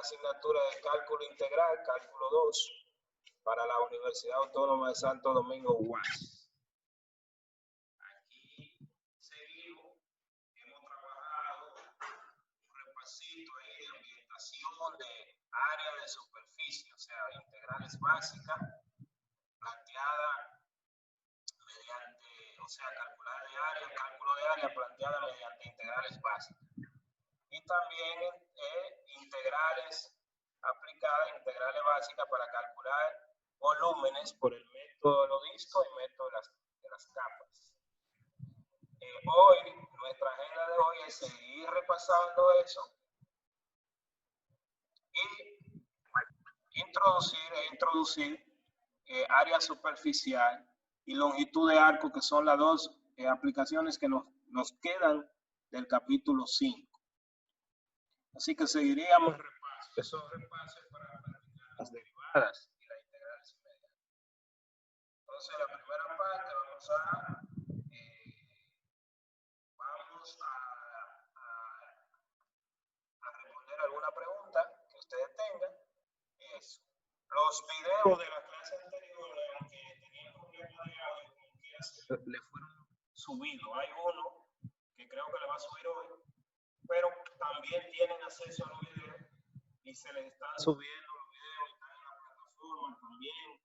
asignatura de cálculo integral, cálculo 2, para la Universidad Autónoma de Santo Domingo, UAS. Aquí seguimos, hemos trabajado un repasito ahí de ambientación de área de superficie, o sea, integrales básicas, planteada mediante, o sea, calcular de área, cálculo de área planteada mediante integrales básicas. Y también integrales aplicadas, integrales básicas para calcular volúmenes por el método de los discos y método de las capas. Hoy, nuestra agenda de hoy es seguir repasando eso y introducir área superficial y longitud de arco, que son las dos aplicaciones que nos quedan del capítulo 5. Así que seguiríamos esos repasos para practicar las derivadas y las integrales inmediatas. Entonces, la primera parte vamos a responder alguna pregunta que ustedes tengan. Los videos de la clase anterior, aunque tenían problemas de audio, como quiera, le fueron subidos. Hay uno que creo que le va a subir hoy, pero también tienen acceso a los videos y se les están subiendo los videos, están en la plataforma también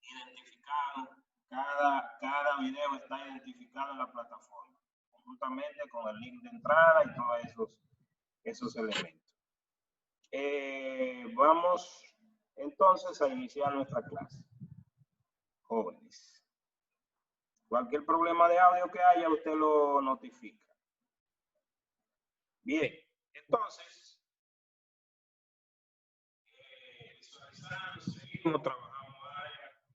identificados. Cada video está identificado en la plataforma, conjuntamente con el link de entrada y todos esos elementos. Vamos entonces a iniciar nuestra clase. Jóvenes, cualquier problema de audio que haya, usted lo notifica. Bien, entonces, seguimos trabajando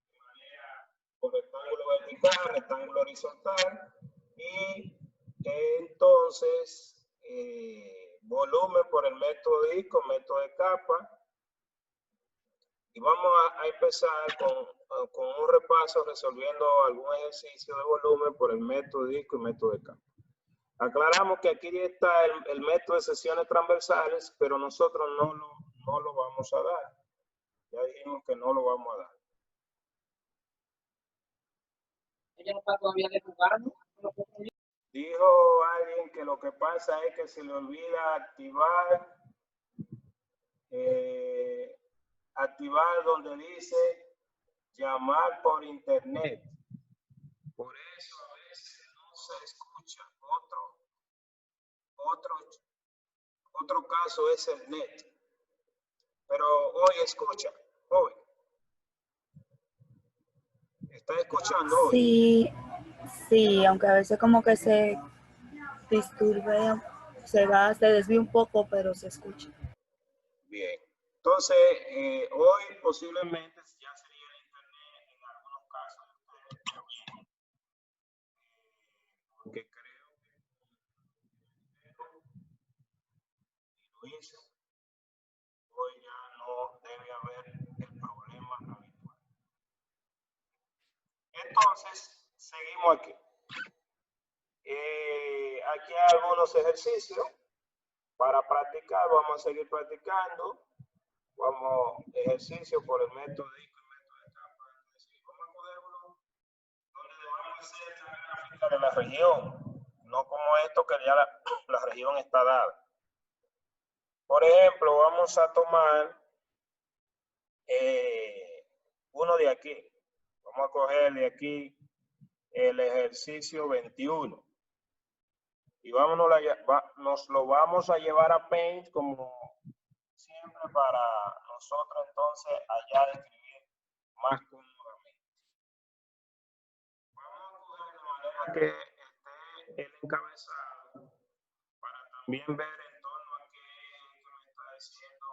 de manera con rectángulo vertical, rectángulo horizontal, y entonces volumen por el método de disco, método de capa. Y vamos a empezar con un repaso resolviendo algún ejercicio de volumen por el método de disco y método de capa. Aclaramos que aquí está el método de secciones transversales, pero nosotros no lo vamos a dar. Ya dijimos que no lo vamos a dar. Ella no está todavía de jugar, ¿no? Dijo alguien que lo que pasa es que se le olvida activar donde dice llamar por internet. Por eso a veces no se escucha. Otro caso es el net. Pero hoy escucha, hoy. ¿Está escuchando hoy? Sí, aunque a veces como que se disturbe, se desvía un poco, pero se escucha. Bien. Entonces, hoy posiblemente ya sería el internet en algunos casos. Porque creo que lo hice. Hoy ya no debe haber el problema habitual. Entonces, seguimos aquí. Aquí hay algunos ejercicios para practicar. Vamos a seguir practicando. Ejercicio por el método de disco y método de capa. Vamos a poner uno donde debamos hacer la gráfica de la región, no como esto que ya la región está dada. Por ejemplo, vamos a tomar uno de aquí. Vamos a coger de aquí el ejercicio 21. Y nos lo vamos a llevar a Paint como siempre para nosotros entonces allá escribir más cómodamente. Vamos a coger de manera que esté el encabezado para también ver en torno a qué me está diciendo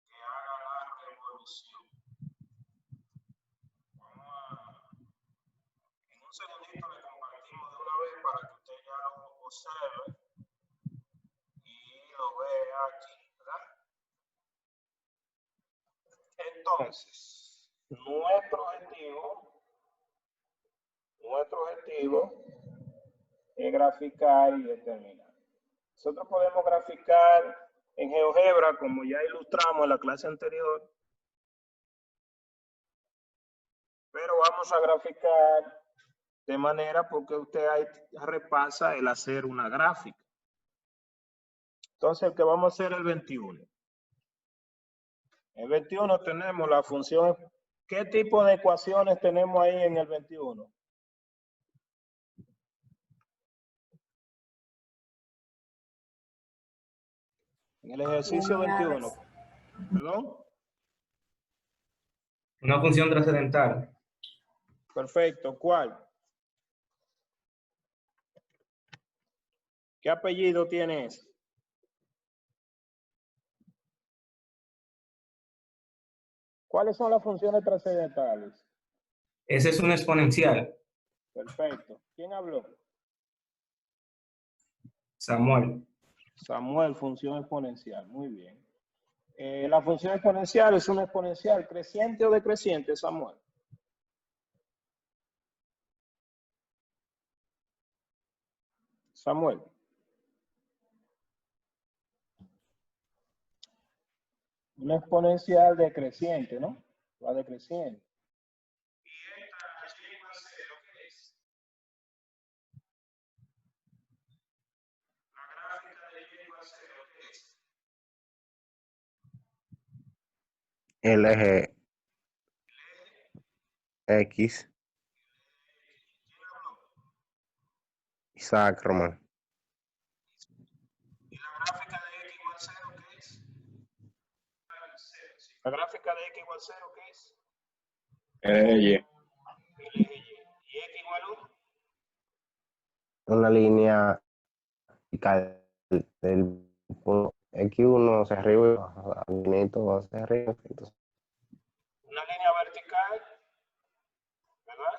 que haga la revolución. En un segundito le compartimos de una vez para que usted ya lo observe y lo vea aquí, ¿verdad? Entonces, nuestro objetivo es graficar y determinar. Nosotros podemos graficar en GeoGebra, como ya ilustramos en la clase anterior. Pero vamos a graficar de manera porque usted ahí repasa el hacer una gráfica. Entonces, el que vamos a hacer es el 21. En el 21 tenemos la función. ¿Qué tipo de ecuaciones tenemos ahí en el 21? En el ejercicio 21. ¿Perdón? Una función trascendental. Perfecto. ¿Cuál? ¿Qué apellido tiene ese? ¿Cuáles son las funciones trascendentales? Ese es un exponencial. Perfecto. ¿Quién habló? Samuel. Samuel, función exponencial. Muy bien. La función exponencial es una exponencial creciente o decreciente, Samuel. Samuel. Una exponencial decreciente, ¿no? Va decreciente. ¿Y esta y va a ser lo que es? La gráfica de y va a ser lo que es. El eje X. Isaac Román. ¿Y la gráfica de x igual 0 qué es? ¿La gráfica de x igual 0 qué es? El eje Y. El eje y. ¿Y x igual 1? Una línea vertical del punto X1 hacia arriba y baja, hacia arriba. Entonces, Una línea vertical, ¿verdad?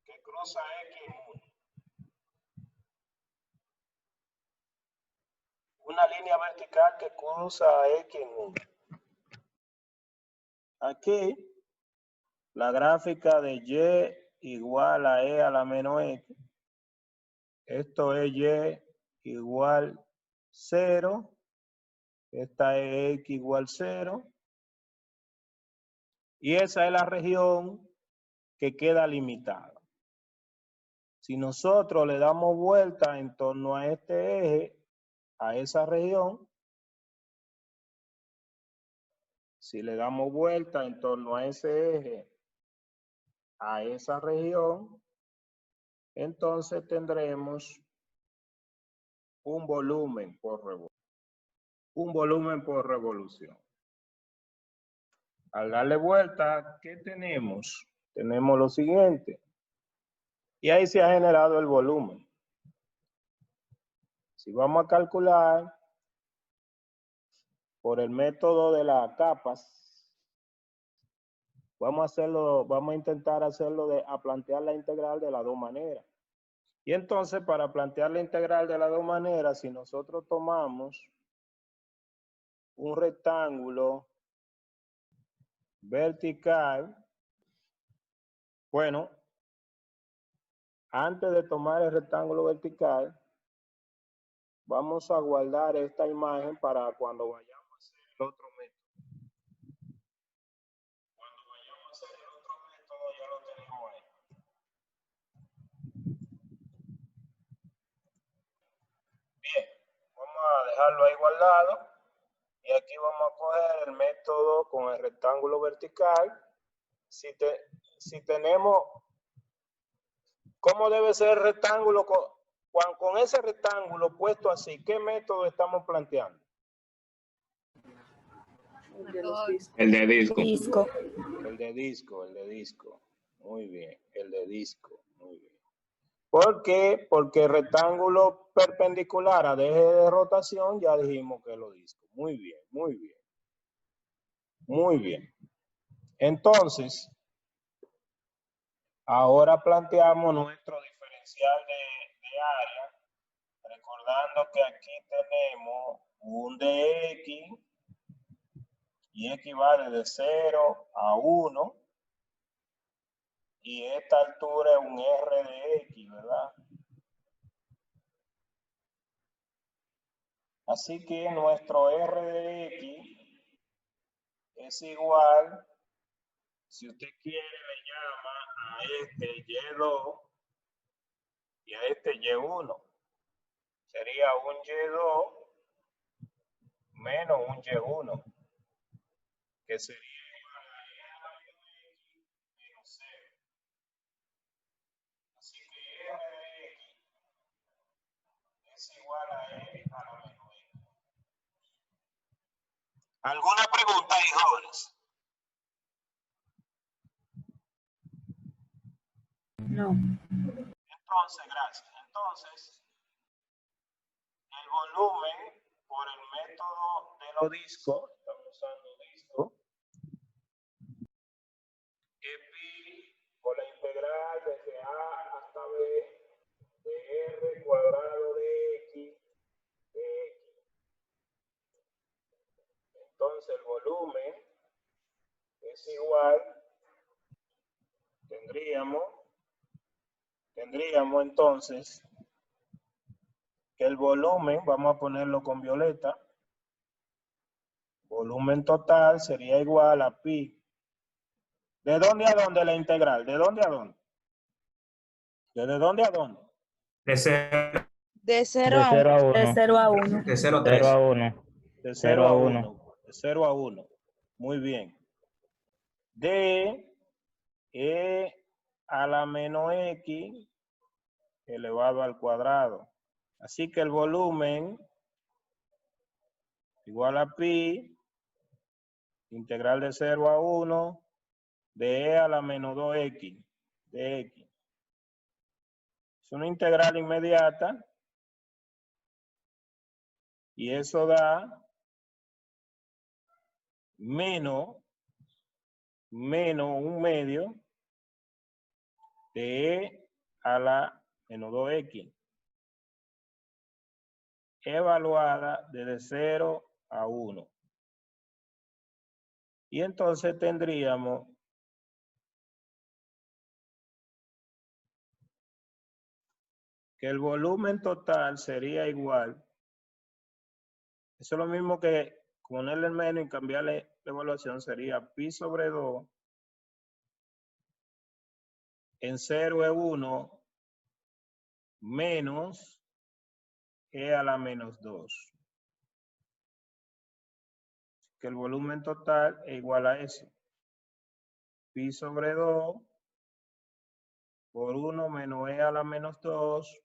Que cruza x en 1. Una línea vertical que cruza x en 1. Aquí, la gráfica de y igual a e a la menos x. Esto es y igual 0. Esta es x igual 0. Y esa es la región que queda limitada. Si nosotros le damos vuelta en torno a este eje, a esa región, si le damos vuelta en torno a ese eje, a esa región, entonces tendremos un volumen por revolución. Un volumen por revolución. Al darle vuelta, ¿qué tenemos? Tenemos lo siguiente. Y ahí se ha generado el volumen. Si vamos a calcular por el método de las capas, vamos a intentar hacerlo a plantear la integral de las dos maneras. Y entonces, para plantear la integral de las dos maneras, si nosotros tomamos un rectángulo vertical, bueno, antes de tomar el rectángulo vertical, vamos a guardar esta imagen para cuando vayamos a hacer el otro método. Cuando vayamos a hacer el otro método ya lo tenemos ahí. Bien, vamos a dejarlo ahí guardado. Y aquí vamos a coger el método con el rectángulo vertical. Si tenemos, ¿cómo debe ser el rectángulo? Con ese rectángulo puesto así, ¿qué método estamos planteando? el de disco. El de disco. Muy bien, el de disco. Muy bien. ¿Por qué? Porque el rectángulo perpendicular a eje de rotación ya dijimos que es lo disco. Muy bien, muy bien. Muy bien. Entonces, ahora planteamos nuestro diferencial de área, recordando que aquí tenemos un de x y x vale de 0 a 1 y esta altura es un r de x, ¿verdad? Así que nuestro R de X es igual, si usted quiere, le llama a este Y2 y a este Y1. Sería un Y2 menos un Y1, que sería igual a E a la menos X menos 0. Así que R de X es igual a E a la menos X. ¿Alguna pregunta ahí, jóvenes? No. Entonces, gracias. Entonces, el volumen por el método de los discos, estamos usando disco, es pi por la integral desde A hasta B de R cuadrado de X de X. Entonces, el volumen es igual, tendríamos entonces que el volumen, vamos a ponerlo con violeta, volumen total sería igual a pi. ¿De dónde a dónde la integral? ¿De dónde a dónde? ¿Desde dónde a dónde? De 0, De 0 De a 0 a 1. 1. De 0 a 1. de 0 a 0 3. a 1. De 0 0 a a 1. 1. De 0 a 1. Muy bien. De E a la menos X elevado al cuadrado. Así que el volumen igual a pi, integral de 0 a 1, de E a la menos 2X, de X. Es una integral inmediata y eso da menos un medio de E a la menos 2X, evaluada desde 0 a 1. Y entonces tendríamos que el volumen total sería igual. Eso es lo mismo que ponerle el menos y cambiarle la evaluación, sería pi sobre 2 en 0 es 1 menos E a la menos 2. Que el volumen total es igual a eso. Pi sobre 2 por 1 menos E a la menos 2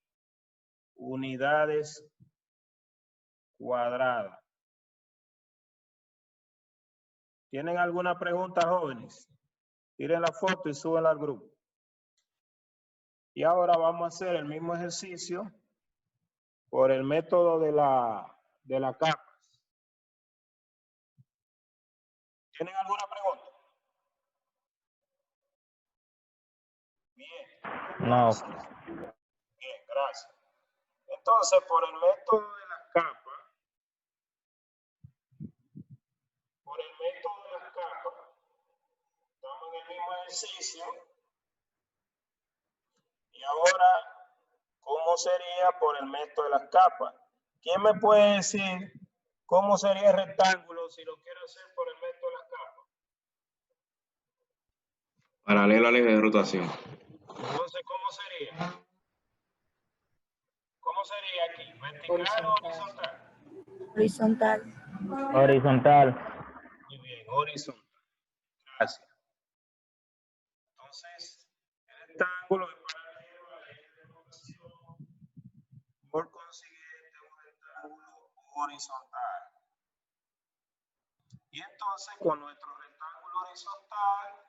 unidades cuadradas. ¿Tienen alguna pregunta, jóvenes? Tiren la foto y súbenla al grupo. Y ahora vamos a hacer el mismo ejercicio por el método de la capa. ¿Tienen alguna pregunta? Bien. No. Bien, gracias. Entonces, por el método de las capas, estamos en el mismo ejercicio. Y ahora, ¿cómo sería por el método de las capas? ¿Quién me puede decir cómo sería el rectángulo si lo quiero hacer por el método de las capas? Paralelo al eje de rotación. Entonces, ¿cómo sería? ¿Cómo sería aquí? ¿Vertical o horizontal? Horizontal. Horizontal. Muy bien, horizontal. Gracias. Entonces, el rectángulo es paralelo al eje de rotación. Por consiguiente, un rectángulo horizontal. Y entonces, con nuestro rectángulo horizontal,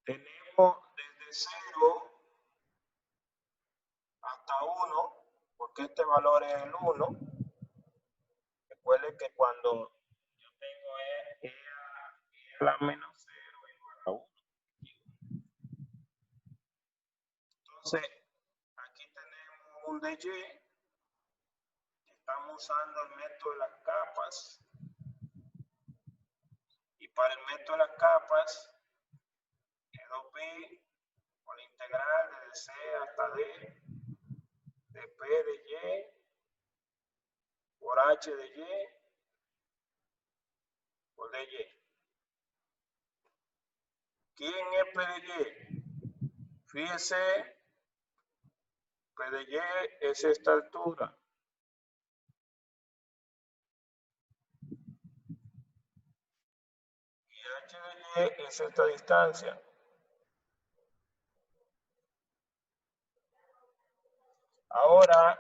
tenemos desde 0 hasta 1, porque este valor es el 1. Recuerden que cuando yo tengo E a la menos 0 igual a 1. Entonces, aquí tenemos un de Y. Estamos usando el método de las capas. Y para el método de las capas, es 2pi con la integral desde C hasta D, de P de Y, por H de Y, por dy. ¿Quién es P de Y? Fíjese, P de Y es esta altura. Y H de Y es esta distancia. Ahora,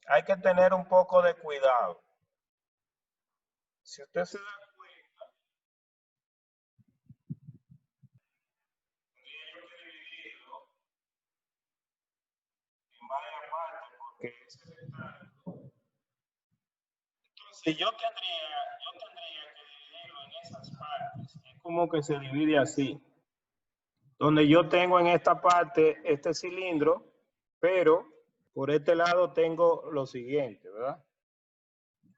hay que tener un poco de cuidado. Si usted se da cuenta, tendría yo que dividirlo en varias partes porque ese rectángulo. Entonces yo tendría que dividirlo en esas partes. Es como que se divide así. Donde yo tengo en esta parte este cilindro, pero por este lado tengo lo siguiente, ¿verdad?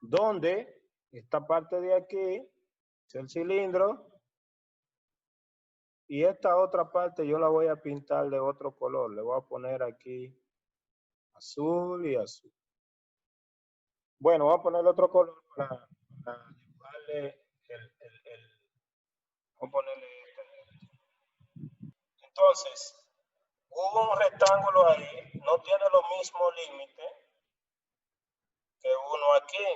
Donde esta parte de aquí es el cilindro y esta otra parte yo la voy a pintar de otro color. Le voy a poner aquí azul y azul. Bueno, voy a poner otro color para dibujarle voy a ponerle este. Entonces, hubo un rectángulo ahí, no tiene los mismos límites que uno aquí.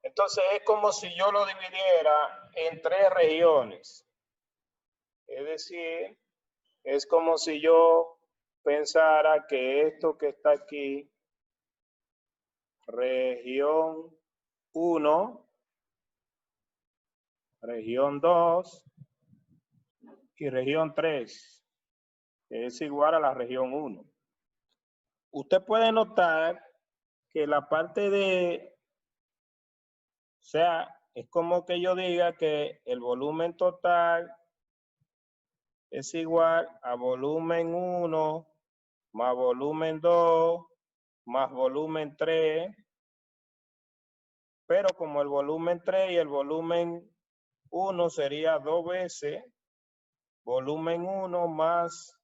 Entonces es como si yo lo dividiera en 3 regiones. Es decir, es como si yo pensara que esto que está aquí, región 1, región 2 y región 3, es igual a la región 1. Usted puede notar que la parte de, o sea, es como que yo diga que el volumen total es igual a volumen 1 más volumen 2 más volumen 3, pero como el volumen 3 y el volumen 1 sería 2 veces volumen 1 más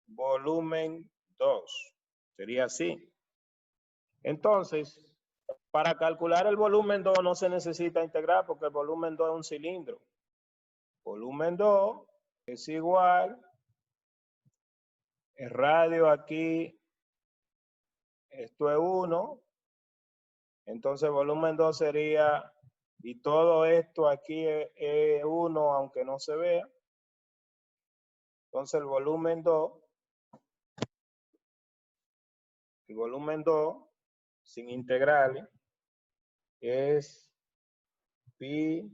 volumen 2. Sería así. Entonces, para calcular el volumen 2 no se necesita integrar porque el volumen 2 es un cilindro. Volumen 2 es igual, el radio aquí, esto es 1, entonces volumen 2 sería, y todo esto aquí es 1 aunque no se vea. Entonces el volumen 2 sin integrales es pi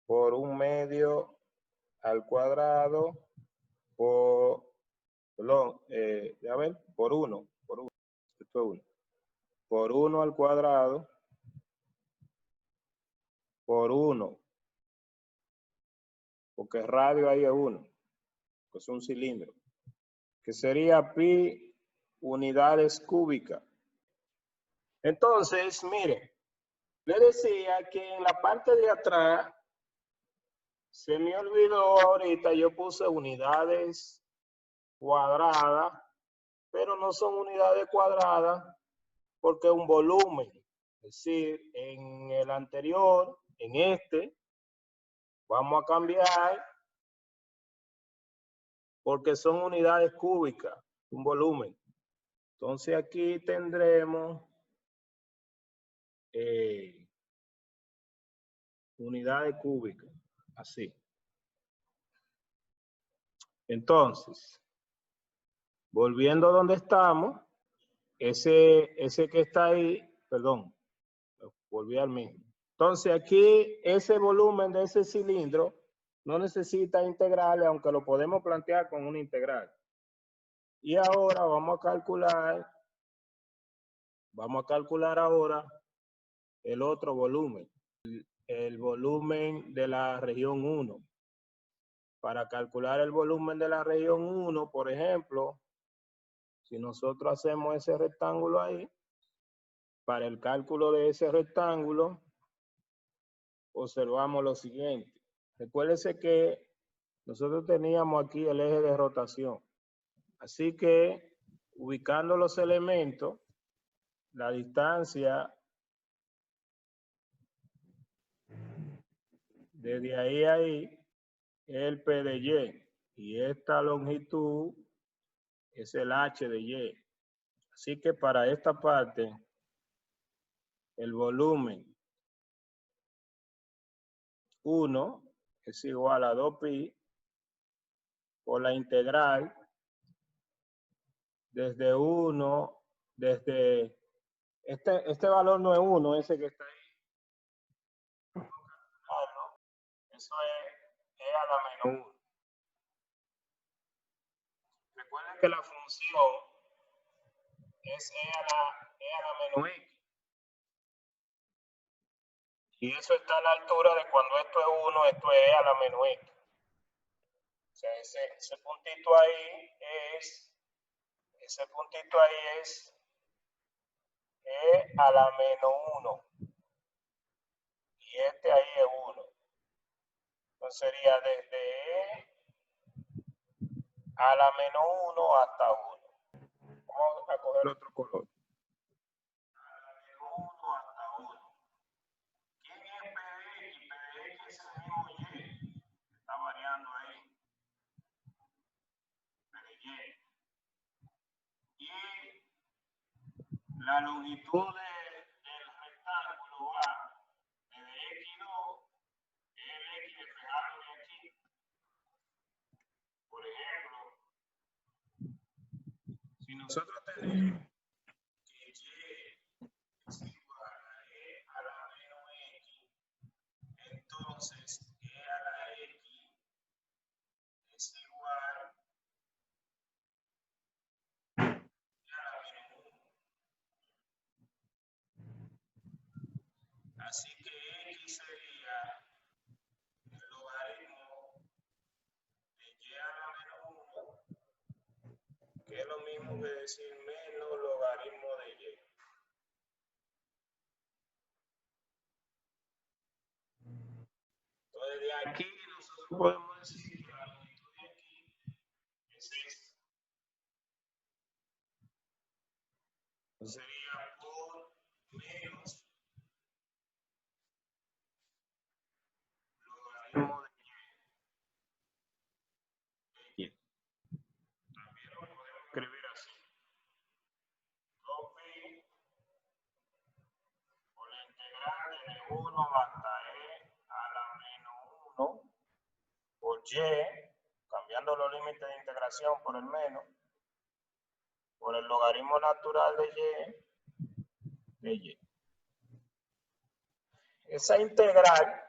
por 1 medio al cuadrado por, perdón, a ver, por 1, esto es 1, por 1 al cuadrado por 1, porque el radio ahí es 1, que es un cilindro, que sería pi unidades cúbicas. Entonces, mire, le decía que en la parte de atrás se me olvidó ahorita, yo puse unidades cuadradas, pero no son unidades cuadradas porque es un volumen. Es decir, en el anterior, en este, vamos a cambiar porque son unidades cúbicas, un volumen. Entonces aquí tendremos unidades cúbicas, así. Entonces, volviendo donde estamos, ese que está ahí, perdón, volví al mismo. Entonces aquí ese volumen de ese cilindro no necesita integrales, aunque lo podemos plantear con una integral. Y ahora vamos a calcular ahora el otro volumen, el volumen de la región 1. Para calcular el volumen de la región 1, por ejemplo, si nosotros hacemos ese rectángulo ahí, para el cálculo de ese rectángulo, observamos lo siguiente. Recuérdese que nosotros teníamos aquí el eje de rotación. Así que, ubicando los elementos, la distancia desde ahí a ahí es el P de Y. Y esta longitud es el H de Y. Así que para esta parte, el volumen 1 es igual a 2pi por la integral desde 1, desde este valor no es 1, ese que está ahí. Eso es E a la menos 1. Recuerden que la función es E a la menos X. Y eso está a la altura de cuando esto es 1, esto es E a la menos X. O sea, ese puntito ahí es E a la menos 1. Y este ahí es 1. Entonces sería desde E a la menos 1 hasta 1. Vamos a coger otro color. A la menos 1 hasta 1. ¿Quién es P de X? P de X es el mismo Y. Está variando ahí. P de Y. Y la longitud del rectángulo A desde X2 es el X despejado de aquí. Por ejemplo, si nosotros tenemos que Y es igual a E a la menos X, entonces E a la X es igual a la menos 1. Así que X sería el logaritmo de Y a la menos 1, que es lo mismo que decir menos logaritmo de Y. Entonces de aquí nosotros podemos decir que la longitud de aquí es esta. Entonces sería por menos logaritmo de Y. También lo podemos escribir así. 2pi por la integral de 1 hasta E a la menos 1 por Y, cambiando los límites de integración por el menos, por el logaritmo natural de Y. Esa integral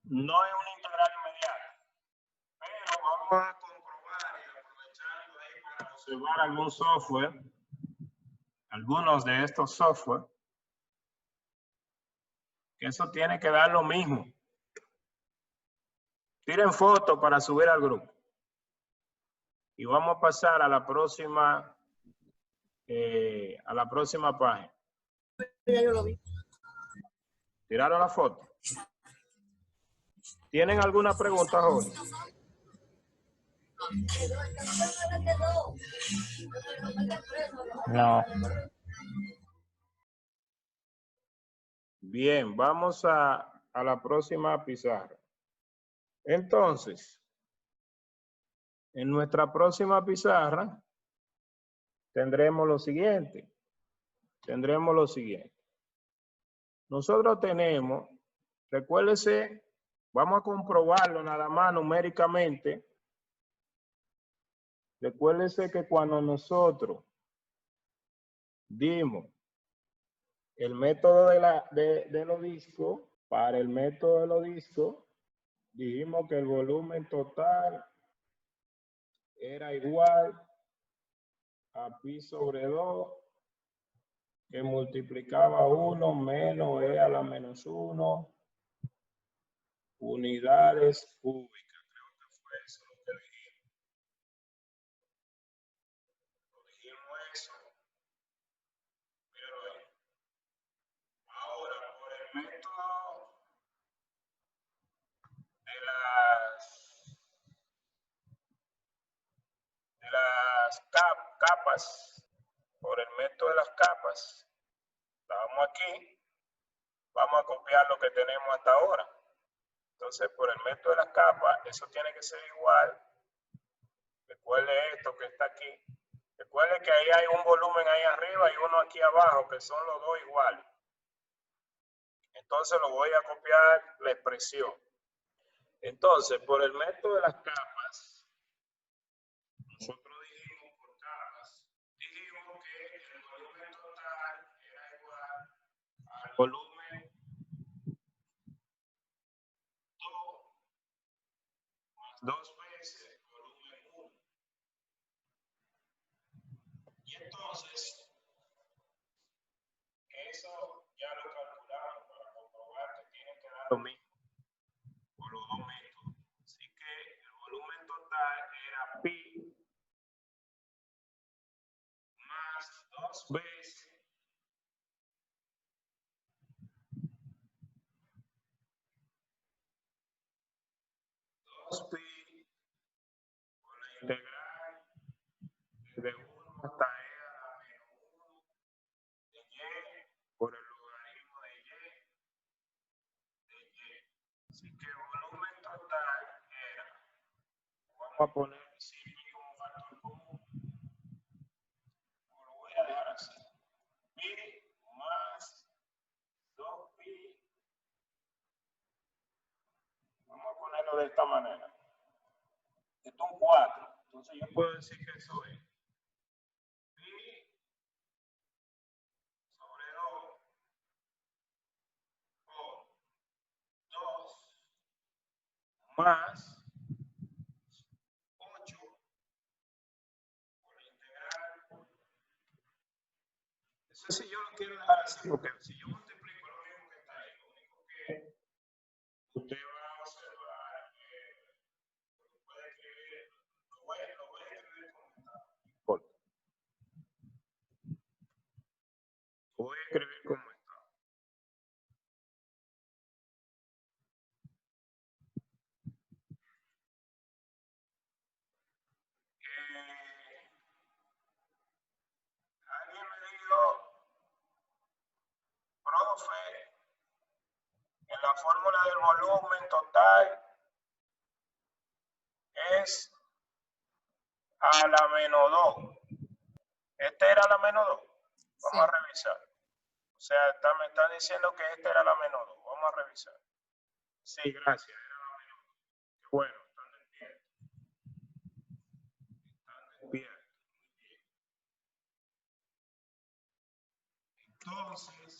no es una integral inmediata, pero vamos a comprobar y aprovechando ahí para observar algún software, algunos de estos software, que eso tiene que dar lo mismo. Tiren fotos para subir al grupo. Y vamos a pasar a la próxima página. Ya yo lo vi. ¿Tiraron la foto? ¿Tienen alguna pregunta, Jorge? No. Bien, vamos a la próxima pizarra. Entonces, en nuestra próxima pizarra tendremos lo siguiente. Nosotros tenemos, recuérdese, vamos a comprobarlo nada más numéricamente. Recuérdese que cuando nosotros dimos el método de los discos, para el método de los discos, dijimos que el volumen total era igual a pi sobre 2, que multiplicaba 1 menos E a la menos 1 unidades cúbicas. Creo que fue eso lo que dijimos. Dijimos eso. Míralo ahí. Ahora, por el método las capas, por el método de las capas, damos aquí, vamos a copiar lo que tenemos hasta ahora. Entonces, por el método de las capas, eso tiene que ser igual. Recuerde esto que está aquí. Recuerde que ahí hay un volumen ahí arriba y uno aquí abajo, que son los dos iguales. Entonces, lo voy a copiar la expresión. Entonces, por el método de las capas, nosotros dijimos por capas, dijimos que el volumen total era igual al volumen 2 más 2 veces volumen 1. Y entonces, eso ya lo calculamos para comprobar que tiene que dar lo mismo por los dos métodos. Así que el volumen total era pi más 2 veces pi por la integral desde 1 hasta e a la menos 1 de y por el logaritmo de y. Así que el volumen total era, vamos a poner pi como factor común, lo voy a dejar así, pi más 2pi, vamos a ponerlo de esta manera. Esto es un 4, entonces yo puedo decir que eso es pi sobre 2 por 2 más 8 por la integral. Eso sí yo lo quiero dejar así, porque si yo multiplico lo mismo que está ahí, lo único que usted va a observar, puede escribir, lo voy a escribir como está. Voy a escribir como está. Alguien me dijo, profe, en la fórmula del volumen total es a la menos 2. ¿Este era la menos 2? Vamos a revisar. O sea, me están diciendo que este era la menos 2. Vamos a revisar. Sí, gracias. Era la menos 2. Qué bueno, están despiertos. Están despiertos. Muy bien. Entonces,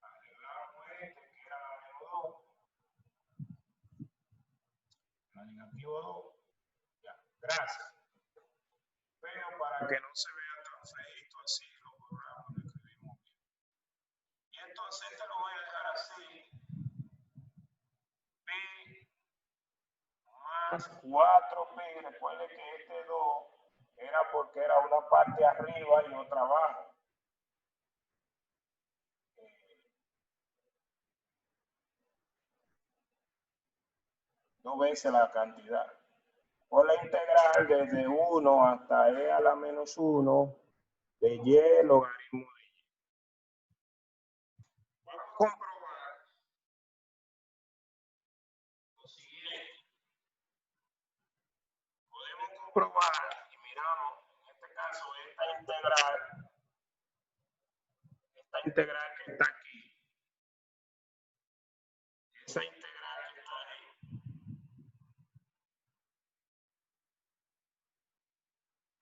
arreglamos este que era la menos 2. La negativo 2. Ya, gracias. Pero para que no se vea tan feito así, lo borramos, lo escribimos bien. Y entonces este lo voy a dejar así. Pi más 4pi. Recuerde que este 2 era porque era una parte arriba y otra abajo. Dos veces la cantidad. Por la integral desde 1 hasta e a la menos 1 de y logaritmo de y. Vamos a comprobar lo siguiente. Podemos comprobar y miramos, en este caso, esta integral que está aquí, esa integral que está ahí,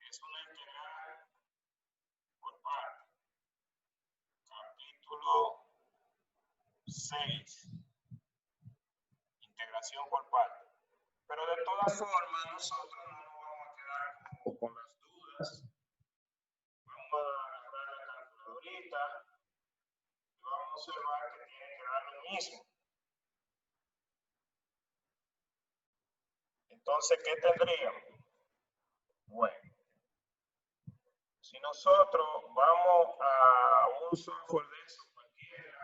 es una integral por parte. Capítulo 6. Integración por parte. Pero de todas formas, nosotros no nos vamos a quedar con las dudas. Vamos a agarrar la calculadorita y vamos a observar que tiene que dar lo mismo. Entonces, ¿qué tendríamos? Bueno, si nosotros vamos a un software de eso cualquiera,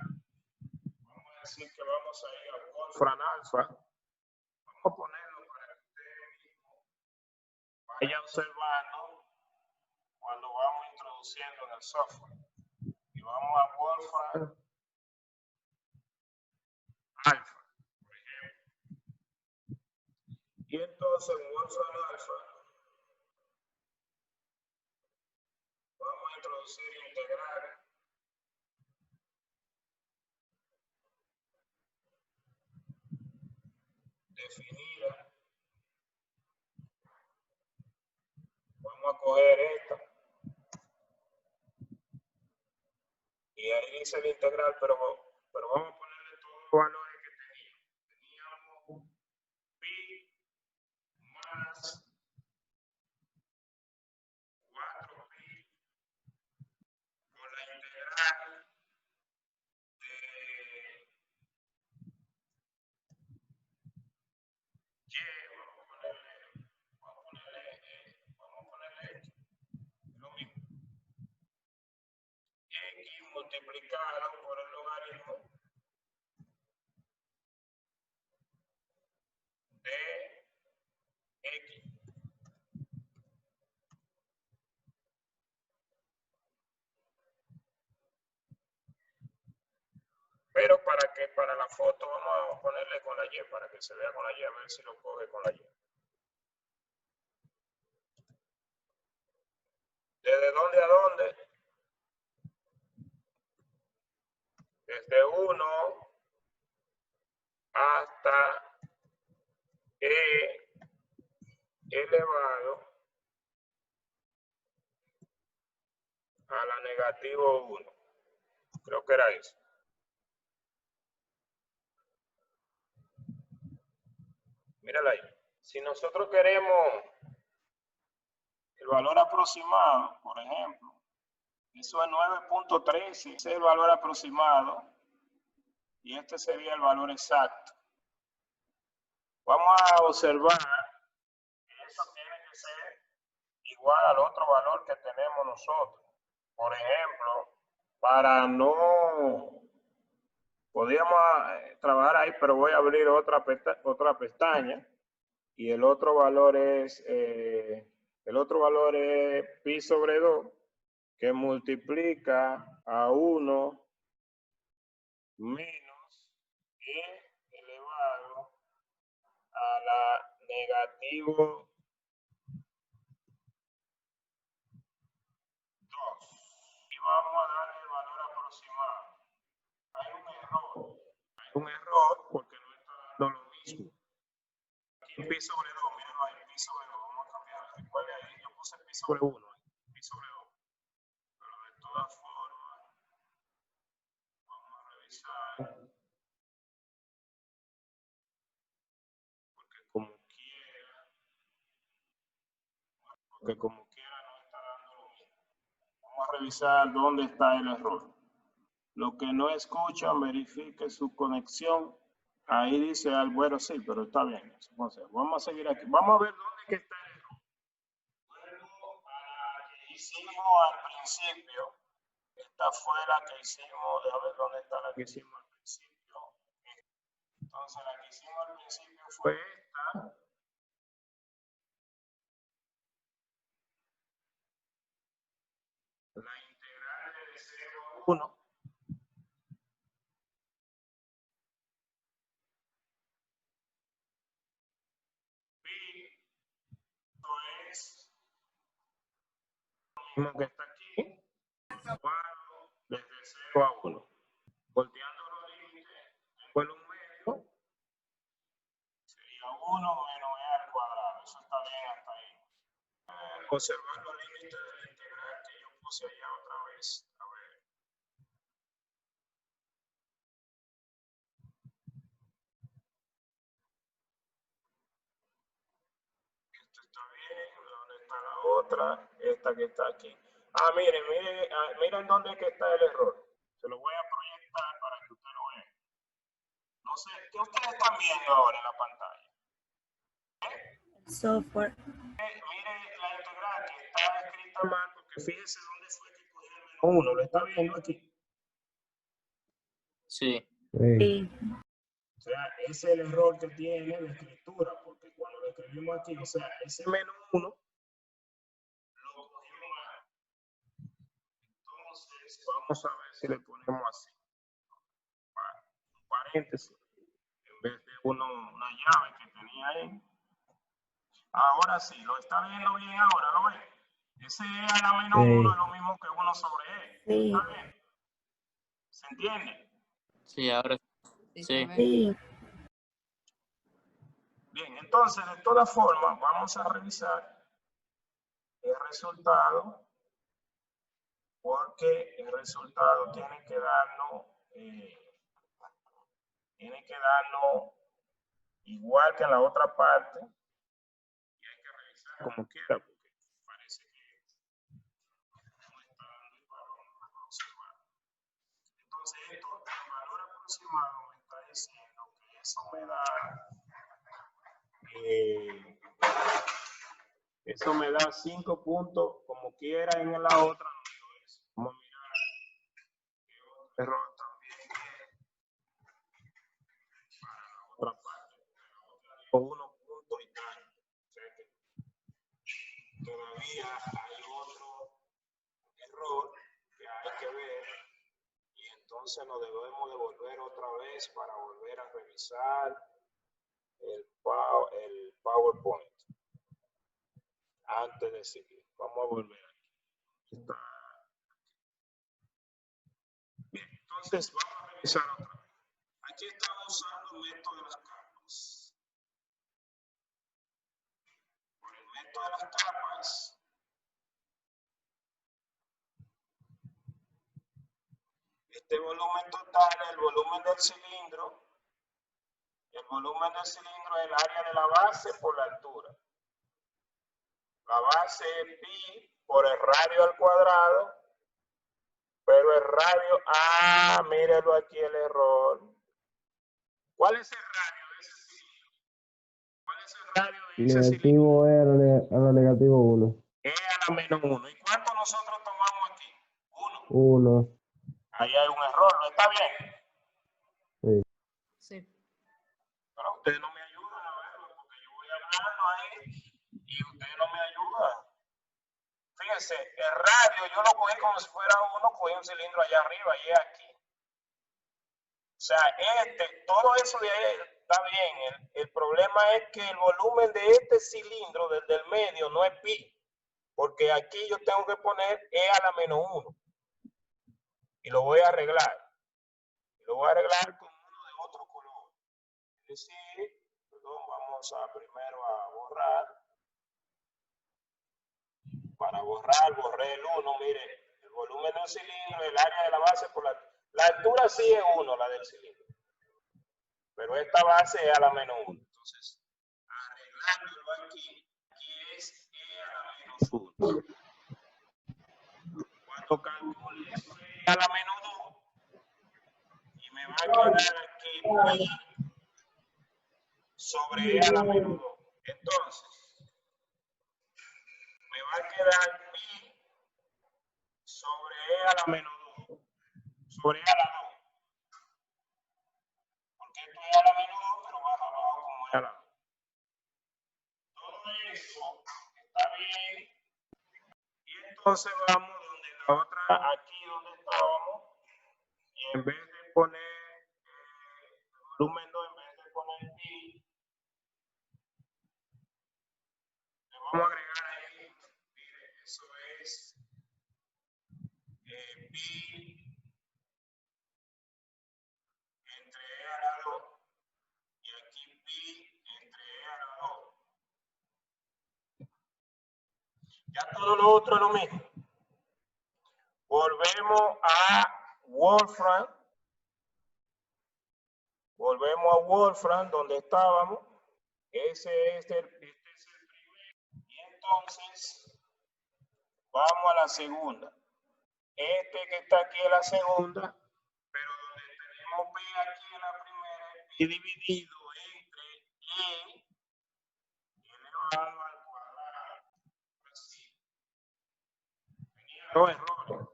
vamos a decir que vamos a ir a Wolfram Alpha, vamos a ponerlo para que ustedes mismos vaya observando cuando vamos introduciendo en el software. Y vamos a Wolfram Alpha, por ejemplo. Y entonces en Wolfram Alpha vamos a introducir integral definida. Vamos a coger esta. Y ahí dice el integral, pero vamos a ponerle todos los valores que teníamos. Teníamos pi más 4pi por la integral de y. Vamos a ponerle lo mismo. X multiplicado por el logaritmo de X. Pero para la foto vamos a ponerle con la Y, para que se vea con la Y, a ver si lo coge con la Y. ¿Desde dónde a dónde? Desde 1 hasta E elevado a la negativo 1. Creo que era eso. Mírala ahí. Si nosotros queremos el valor aproximado, por ejemplo, eso es 9.13, ese es el valor aproximado y este sería el valor exacto. Vamos a observar que eso tiene que ser igual al otro valor que tenemos nosotros. Por ejemplo, para no... Podríamos trabajar ahí, pero voy a abrir otra pestaña y el otro valor es pi sobre 2, que multiplica a 1 menos e elevado a la negativo 2. Y vamos a darle el valor aproximado. Hay un error porque no está dando lo mismo. Aquí pi sobre 2, mírenlo ahí, pi sobre 2, vamos a cambiar. Recuerden ahí, yo puse pi sobre 1, pi sobre 2. Pero de todas formas, vamos a revisar. Porque como quiera no está dando lo mismo. Vamos a revisar dónde está el error. Los que no escuchan, verifique su conexión. Ahí dice, bueno, sí, pero está bien. Vamos a seguir aquí. Vamos a ver dónde que está el error. Vuelvo a la que hicimos al principio. Esta fue la que hicimos. Déjame ver dónde está la que hicimos al principio. Entonces, la que hicimos al principio fue esta. La integral de 0 a 1. Es lo mismo que está aquí, desde 0 a 1. Volteando los límites, tengo el 1 medio, sería 1 menos e al cuadrado. Eso está bien hasta ahí. Observar los límites de la integral que yo puse allá otra vez. A ver. Esto está bien. ¿Dónde está la otra? Esta que está aquí. Ah, miren dónde es que está el error. Se lo voy a proyectar para que usted lo vea. No sé, ¿qué ustedes están viendo ahora en la pantalla? Software. Mire la integral que está escrita mal, porque fíjese dónde fue que cogió el menos 1. ¿Lo está viendo aquí? Sí. Sí. O sea, ese es el error que tiene la escritura, porque cuando lo escribimos aquí, o sea, ese menos 1 Entonces, vamos a ver si le ponemos así, un paréntesis, en vez de una llave que tenía ahí. Ahora sí, lo está viendo bien ahora, ¿lo ve? Ese E a la menos Sí. 1 es lo mismo que 1 sobre E. Sí. ¿Está bien? ¿Se entiende? Sí, ahora Sí, sí. se ve. Sí. Bien, entonces, de todas formas, vamos a revisar el resultado, porque el resultado tiene que darnos igual que en la otra parte, y hay que revisar como quiera, porque parece que no está dando el valor aproximado. Entonces, esto, el valor aproximado me está diciendo que eso me da 5 puntos, como quiera en la otra, no digo eso. Vamos a mirar qué otro error también para la otra parte. La otra digo 1 punto y tal. O sea que todavía hay otro error que hay que ver, y entonces nos debemos de volver otra vez para volver a revisar el PowerPoint antes de seguir. Vamos a volver aquí. Bien, entonces vamos a revisar otra vez. Aquí estamos usando el método de las capas. Por el método de las capas, este volumen total es el volumen del cilindro. El volumen del cilindro es el área de la base por la altura. La base es pi por el radio al cuadrado, pero el radio, míralo aquí el error. ¿Cuál es el radio de ese cilindro? ¿Cuál es el radio de ese cilindro? Negativo R a la negativo 1. E a la menos 1. ¿Y cuánto nosotros tomamos aquí? 1. 1. Ahí hay un error, ¿no está bien? Sí. Pero ustedes no me ayudan a verlo, porque yo voy hablando ahí y ustedes no me ayudan. Fíjense, el radio yo lo cogí como si fuera uno, cogí un cilindro allá arriba y es aquí. O sea, todo eso de ahí está bien. El problema es que el volumen de este cilindro desde el medio no es pi, porque aquí yo tengo que poner E a la menos 1. Y lo voy a arreglar. Lo voy a arreglar con uno de otro color. Es decir, perdón, vamos a primero a borrar. Para borrar, borré el 1, mire, el volumen del cilindro, el área de la base, por la altura sí es 1, la del cilindro. Pero esta base es a la menos 1. Entonces, arreglándolo aquí es E a la menos 1. Cuando calcule eso E a la menos 2, y me va a quedar aquí pi sobre E a la menos 2. Entonces, me va a quedar pi sobre E a la menos 2. Sobre E a la 2. Porque esto es a la menos 2, pero baja abajo como E a la 2. Todo eso está bien. Y entonces vamos donde la otra, aquí donde estábamos, y en vez de poner el volumen 2, en vez de poner pi, le vamos a agregar ahí, mire, eso es pi entre E a la 2, y aquí pi entre E a la 2. Ya todo lo otro es lo mismo. Volvemos a Wolfram. Volvemos a Wolfram, donde estábamos. Este es el primero. Y entonces, vamos a la segunda. Este que está aquí es la segunda, pero donde tenemos pi aquí en la primera, es pi dividido entre e elevado al cuadrado. Así. Venían los errores.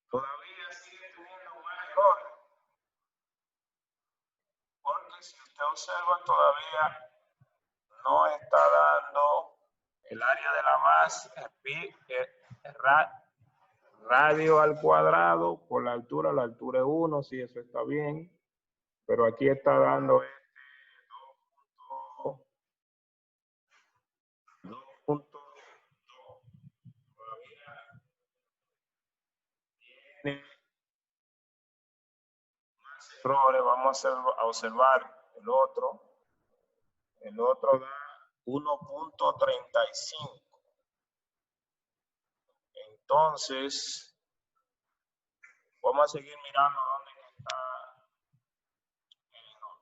Todavía sigue teniendo más errores. observan todavía no está dando el área de la base, radio al cuadrado por la altura es 1, sí, eso está bien, pero aquí está dando 2.2. Todavía tiene más errores, vamos a observar el otro da 1.35. Entonces, vamos a seguir mirando dónde está el error.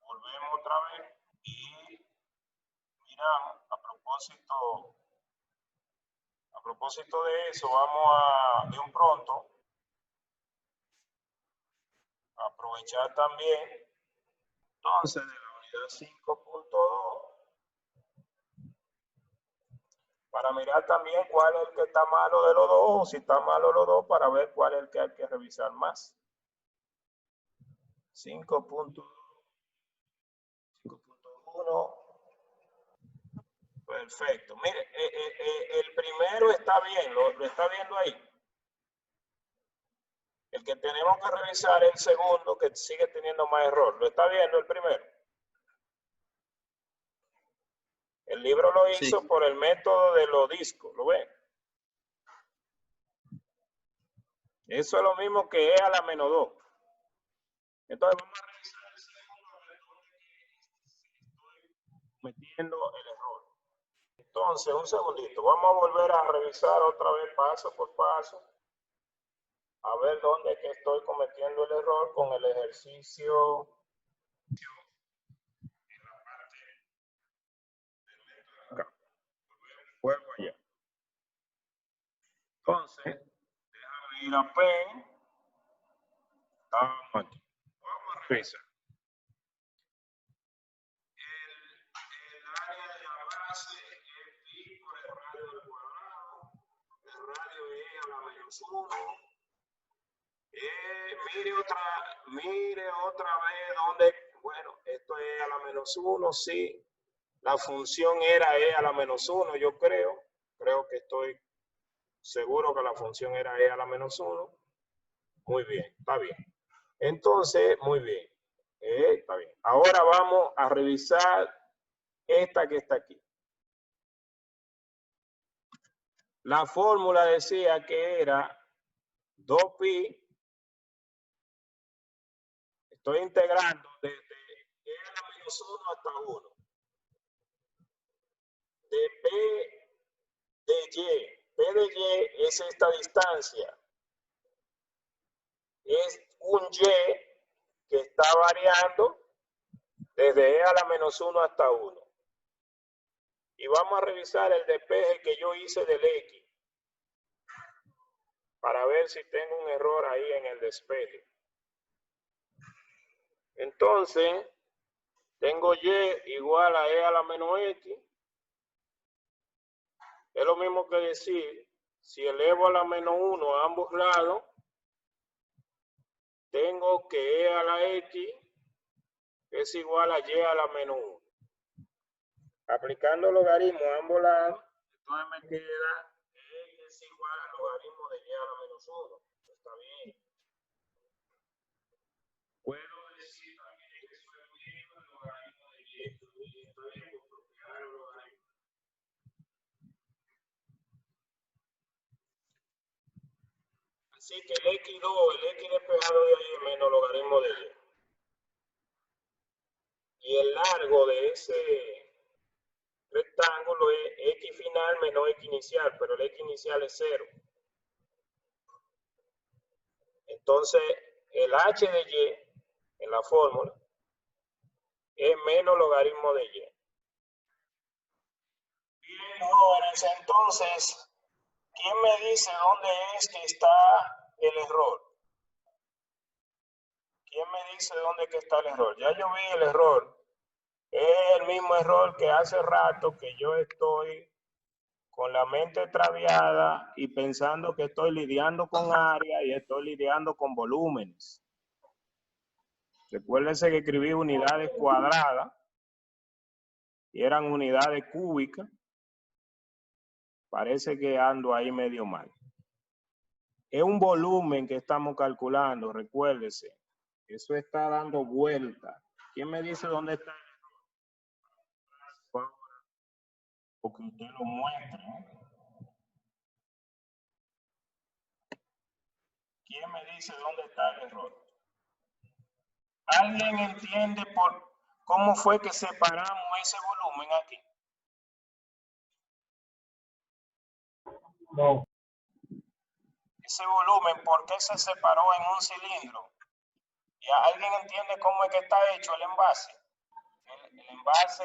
Volvemos otra vez y miramos, a propósito de eso, vamos a, de un pronto, aprovechar también, entonces, de la unidad 5.2, para mirar también cuál es el que está malo de los dos, o si está malo los dos, para ver cuál es el que hay que revisar más. 5.1. Perfecto. Mire, el primero está bien, lo está viendo ahí. El que tenemos que revisar es el segundo, que sigue teniendo más error. ¿Lo está viendo el primero? El libro lo hizo por el método de los discos, ¿lo ven? Eso es lo mismo que E a la menos 2. Entonces vamos a revisar el segundo, a ver dónde estoy metiendo el error. Entonces, un segundito, vamos a volver a revisar otra vez paso por paso, a ver dónde es que estoy cometiendo el error con el ejercicio en la parte del método acá. Vuelvo allá. Entonces, déjame ir a Pen. Vamos aquí. Vamos a revisar. El área de la base es pi por el radio al cuadrado. El radio es a la menos 1. Mire otra vez dónde, bueno, esto es a la menos 1, sí. La función era E a la menos 1, yo creo que estoy seguro que la función era E a la menos 1. Muy bien, está bien. Entonces, muy bien. Está bien. Ahora vamos a revisar esta que está aquí. La fórmula decía que era 2pi. Estoy integrando desde E a la menos 1 hasta 1. De P de Y. P de Y es esta distancia. Es un Y que está variando desde E a la menos 1 hasta 1. Y vamos a revisar el despeje que yo hice del X para ver si tengo un error ahí en el despeje. Entonces, tengo Y igual a E a la menos X. Es lo mismo que decir, si elevo a la menos 1 a ambos lados, tengo que E a la X es igual a Y a la menos 1. Aplicando logaritmo a ambos lados, entonces me queda X es igual al logaritmo de Y a la menos 1. Está bien. Puedo decir también que eso es mismo el logaritmo de Y. Está bien, porque ahora el logaritmo. Así que el X2, el X despejado de ahí es menos logaritmo de Y. Y el largo de ese rectángulo es X final menos X inicial, pero el X inicial es 0. Entonces, el H de Y en la fórmula es menos logaritmo de Y. Bien, jóvenes, entonces, ¿quién me dice dónde es que está el error? ¿Quién me dice dónde es que está el error? Ya yo vi el error. Es el mismo error que hace rato que yo estoy con la mente extraviada y pensando que estoy lidiando con área y estoy lidiando con volúmenes. Recuérdense que escribí unidades cuadradas y eran unidades cúbicas. Parece que ando ahí medio mal. Es un volumen que estamos calculando, recuérdese. Eso está dando vuelta. ¿Quién me dice dónde está? Porque usted lo muestre. ¿Quién me dice dónde está el error? ¿Alguien entiende por cómo fue que separamos ese volumen aquí? No. Ese volumen, ¿por qué se separó en un cilindro? ¿Y alguien entiende cómo es que está hecho el envase? El envase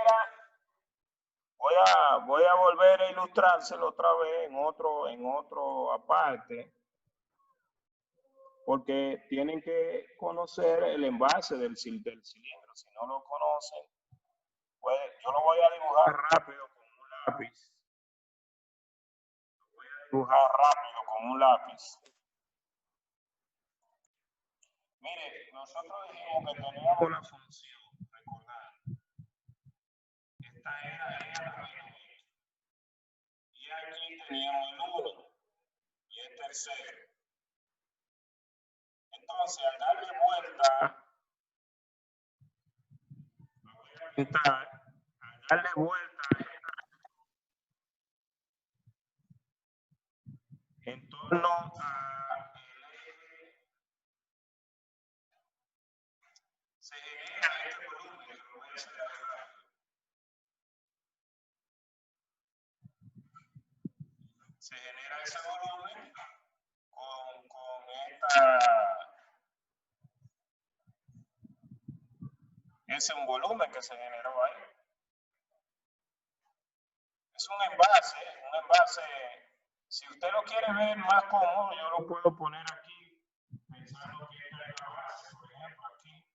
era, voy a volver a ilustrárselo otra vez en otro aparte, porque tienen que conocer el envase del cilindro. Si no lo conocen, pues yo lo voy a dibujar rápido con un lápiz. Mire, nosotros dijimos que teníamos una función, recordar. Esta era la y aquí teníamos el 1 y el tercero. Entonces, al darle vuelta, lo voy a pintar, al darle vuelta en torno a se genera este volumen que lo voy a hacer acá. Se genera ese volumen con ese es un volumen que se generó ahí. Es un envase. Si usted lo quiere ver más cómodo, yo lo puedo poner aquí, pensando que esta es la base, por ejemplo, aquí.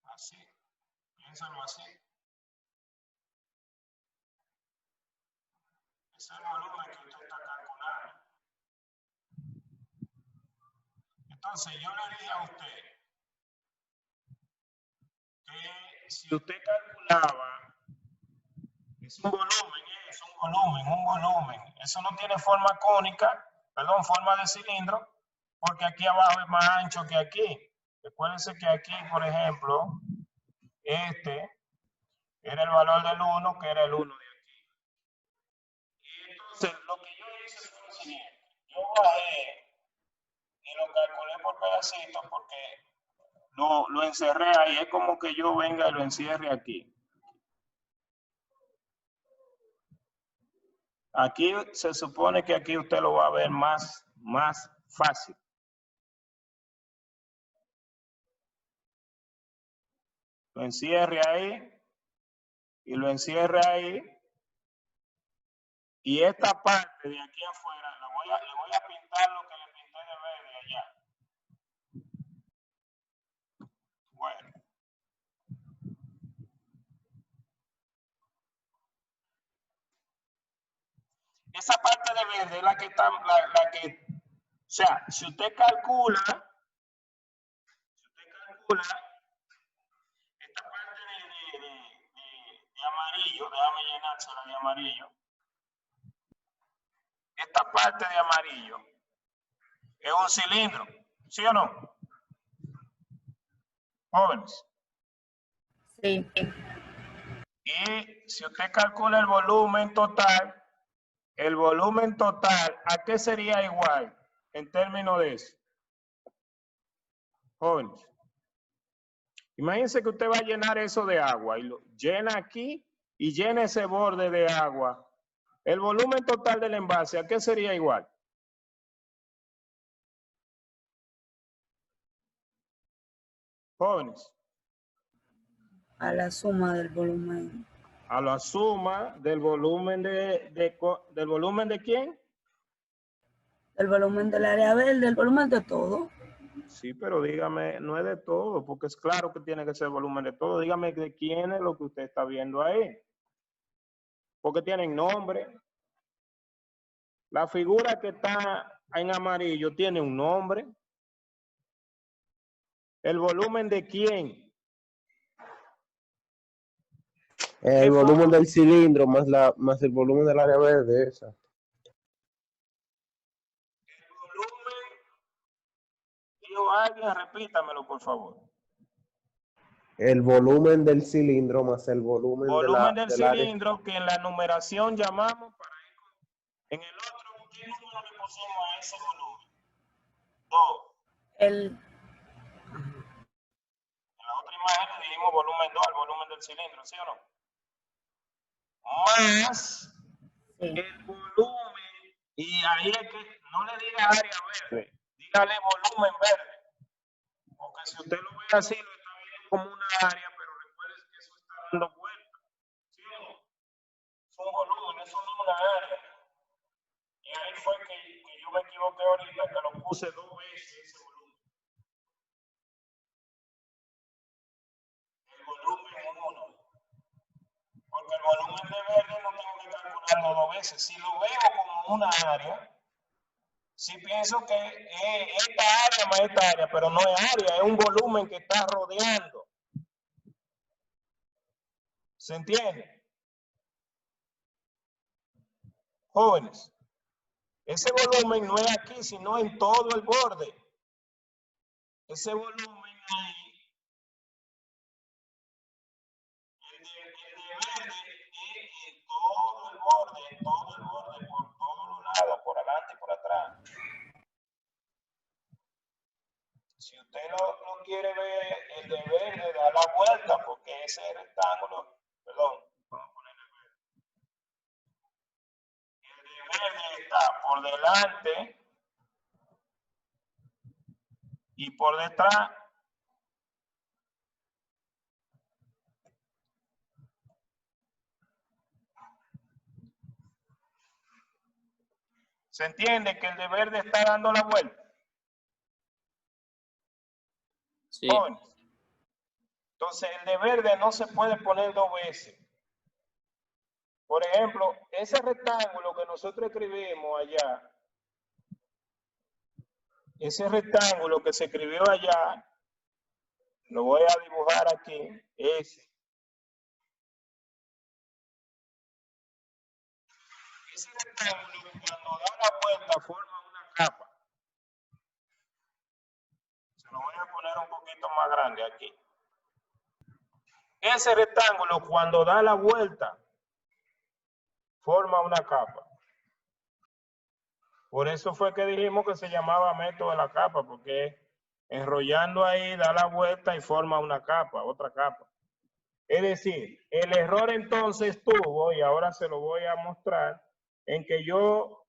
Así, piénsalo así. Ese es el volumen que usted está calculando. Entonces, yo le dije a usted que si usted calculaba, es un volumen. Eso no tiene forma cónica, perdón, forma de cilindro, porque aquí abajo es más ancho que aquí. Recuérdense que aquí, por ejemplo, este era el valor del 1, que era el 1 de aquí. Y entonces, lo que yo hice fue lo siguiente. Yo bajé y lo calculé por pedacitos porque lo encerré ahí. Es como que yo venga y lo encierre aquí. Aquí se supone que aquí usted lo va a ver más fácil. Lo encierre ahí y lo encierre ahí. Y esta parte de aquí afuera le voy a pintar lo que le pinté de verde allá. Bueno. Esa parte de verde es la que está, o sea, si usted calcula esta parte de amarillo, déjame llenársela de amarillo. Esta parte de amarillo es un cilindro, ¿sí o no? Jóvenes. Sí. Y si usted calcula el volumen total, ¿a qué sería igual en términos de eso? Jóvenes. Imagínense que usted va a llenar eso de agua y lo llena aquí y llena ese borde de agua. El volumen total del envase, ¿a qué sería igual? Jóvenes. A la suma del volumen. A la suma del volumen ¿del volumen de quién? El volumen del área verde, el volumen de todo. Sí, pero dígame, no es de todo, porque es claro que tiene que ser el volumen de todo. Dígame de quién es lo que usted está viendo ahí. porque tienen nombre. La figura que está en amarillo tiene un nombre. ¿El volumen de quién? El volumen del cilindro más el volumen del área verde, esa. El volumen, dijo alguien, repítamelo por favor. El volumen del cilindro más el volumen Volumen del del área. cilindro que en la numeración llamamos para ir en el otro, ¿qué número le pusimos a ese volumen? 2. El, En la otra imagen le dijimos volumen 2 al volumen del cilindro, ¿sí o no? Más sí. el volumen, y ahí es que no le diga área verde, dígale volumen verde. Porque si usted lo ve así, lo está viendo como una área, pero recuerde que eso está dando vueltas. ¿Sí o no? Es un volumen, eso no es una área. Y ahí fue que yo me equivoqué ahorita, que lo puse 2 veces ese volumen. El volumen 1. Porque el volumen de verde no tengo que calcularlo 2 veces. Si lo veo como una área, si pienso que es esta área más esta área, pero no es área, es un volumen que está rodeando. ¿Se entiende? Jóvenes, ese volumen no es aquí, sino en todo el borde. Ese volumen ahí, el de verde, es en todo el borde, por todos los lados, por adelante y por atrás. Si usted lo quiere ver, el de verde da la vuelta, porque ese rectángulo, perdón, vamos a ponerle verde. El de verde está por delante y por detrás. ¿Se entiende que el de verde está dando la vuelta? Sí. Jóvenes. Entonces, el de verde no se puede poner 2 veces. Por ejemplo, ese rectángulo que nosotros escribimos allá, ese rectángulo que se escribió allá, lo voy a dibujar aquí, ese. Ese rectángulo, cuando da la vuelta, forma una capa. Se lo voy a poner un poquito más grande aquí. Ese rectángulo, cuando da la vuelta, forma una capa. Por eso fue que dijimos que se llamaba método de la capa, porque enrollando ahí da la vuelta y forma una capa, otra capa. Es decir, el error entonces estuvo, y ahora se lo voy a mostrar, en que yo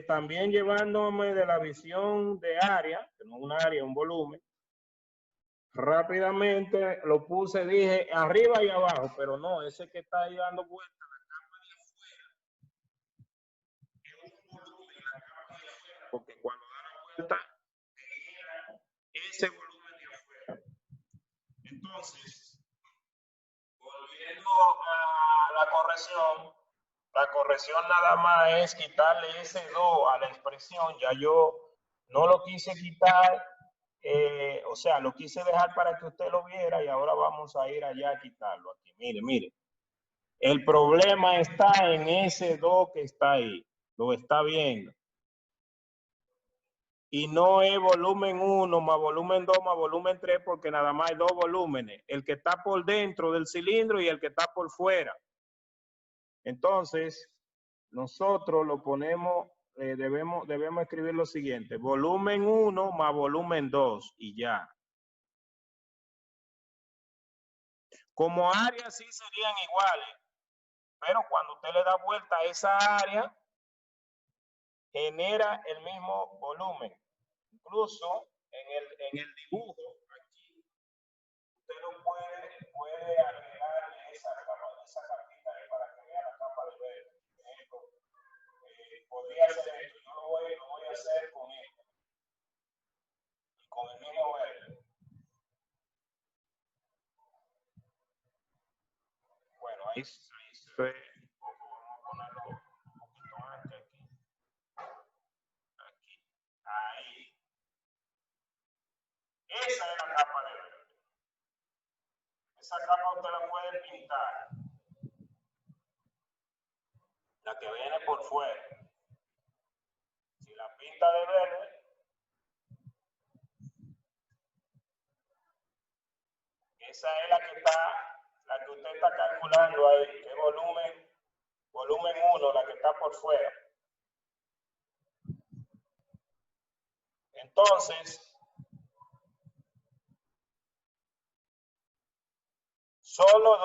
también llevándome de la visión de área, que no un área, un volumen, rápidamente lo puse, dije arriba y abajo, pero no, ese que está ahí dando vuelta, la capa de afuera, es un volumen, la capa de afuera, porque cuando da la vuelta, genera ese volumen de afuera. Entonces, volviendo a la corrección nada más es quitarle ese 2 a la expresión. Ya yo no lo quise quitar, o sea, lo quise dejar para que usted lo viera y ahora vamos a ir allá a quitarlo aquí. Mire, mire. El problema está en ese 2 que está ahí. Lo está viendo. Y no es volumen 1 más volumen 2 más volumen 3 porque nada más hay 2 volúmenes. El que está por dentro del cilindro y el que está por fuera. Entonces, nosotros lo ponemos, debemos escribir lo siguiente. Volumen 1 más volumen 2 y ya. Como áreas sí serían iguales. Pero cuando usted le da vuelta a esa área, genera el mismo volumen. Incluso en el dibujo, aquí, usted lo puede agregarle esa capita ahí para que vea la capa de verde. Por ejemplo, podría hacer esto. Yo lo voy a hacer con esto. Y con el mismo verde. Bueno, ahí se ve. Esa es la capa de verde. Esa capa usted la puede pintar. La que viene por fuera. Si la pinta de verde, esa es la que usted está calculando ahí, que volumen 1, la que está por fuera. Entonces, solo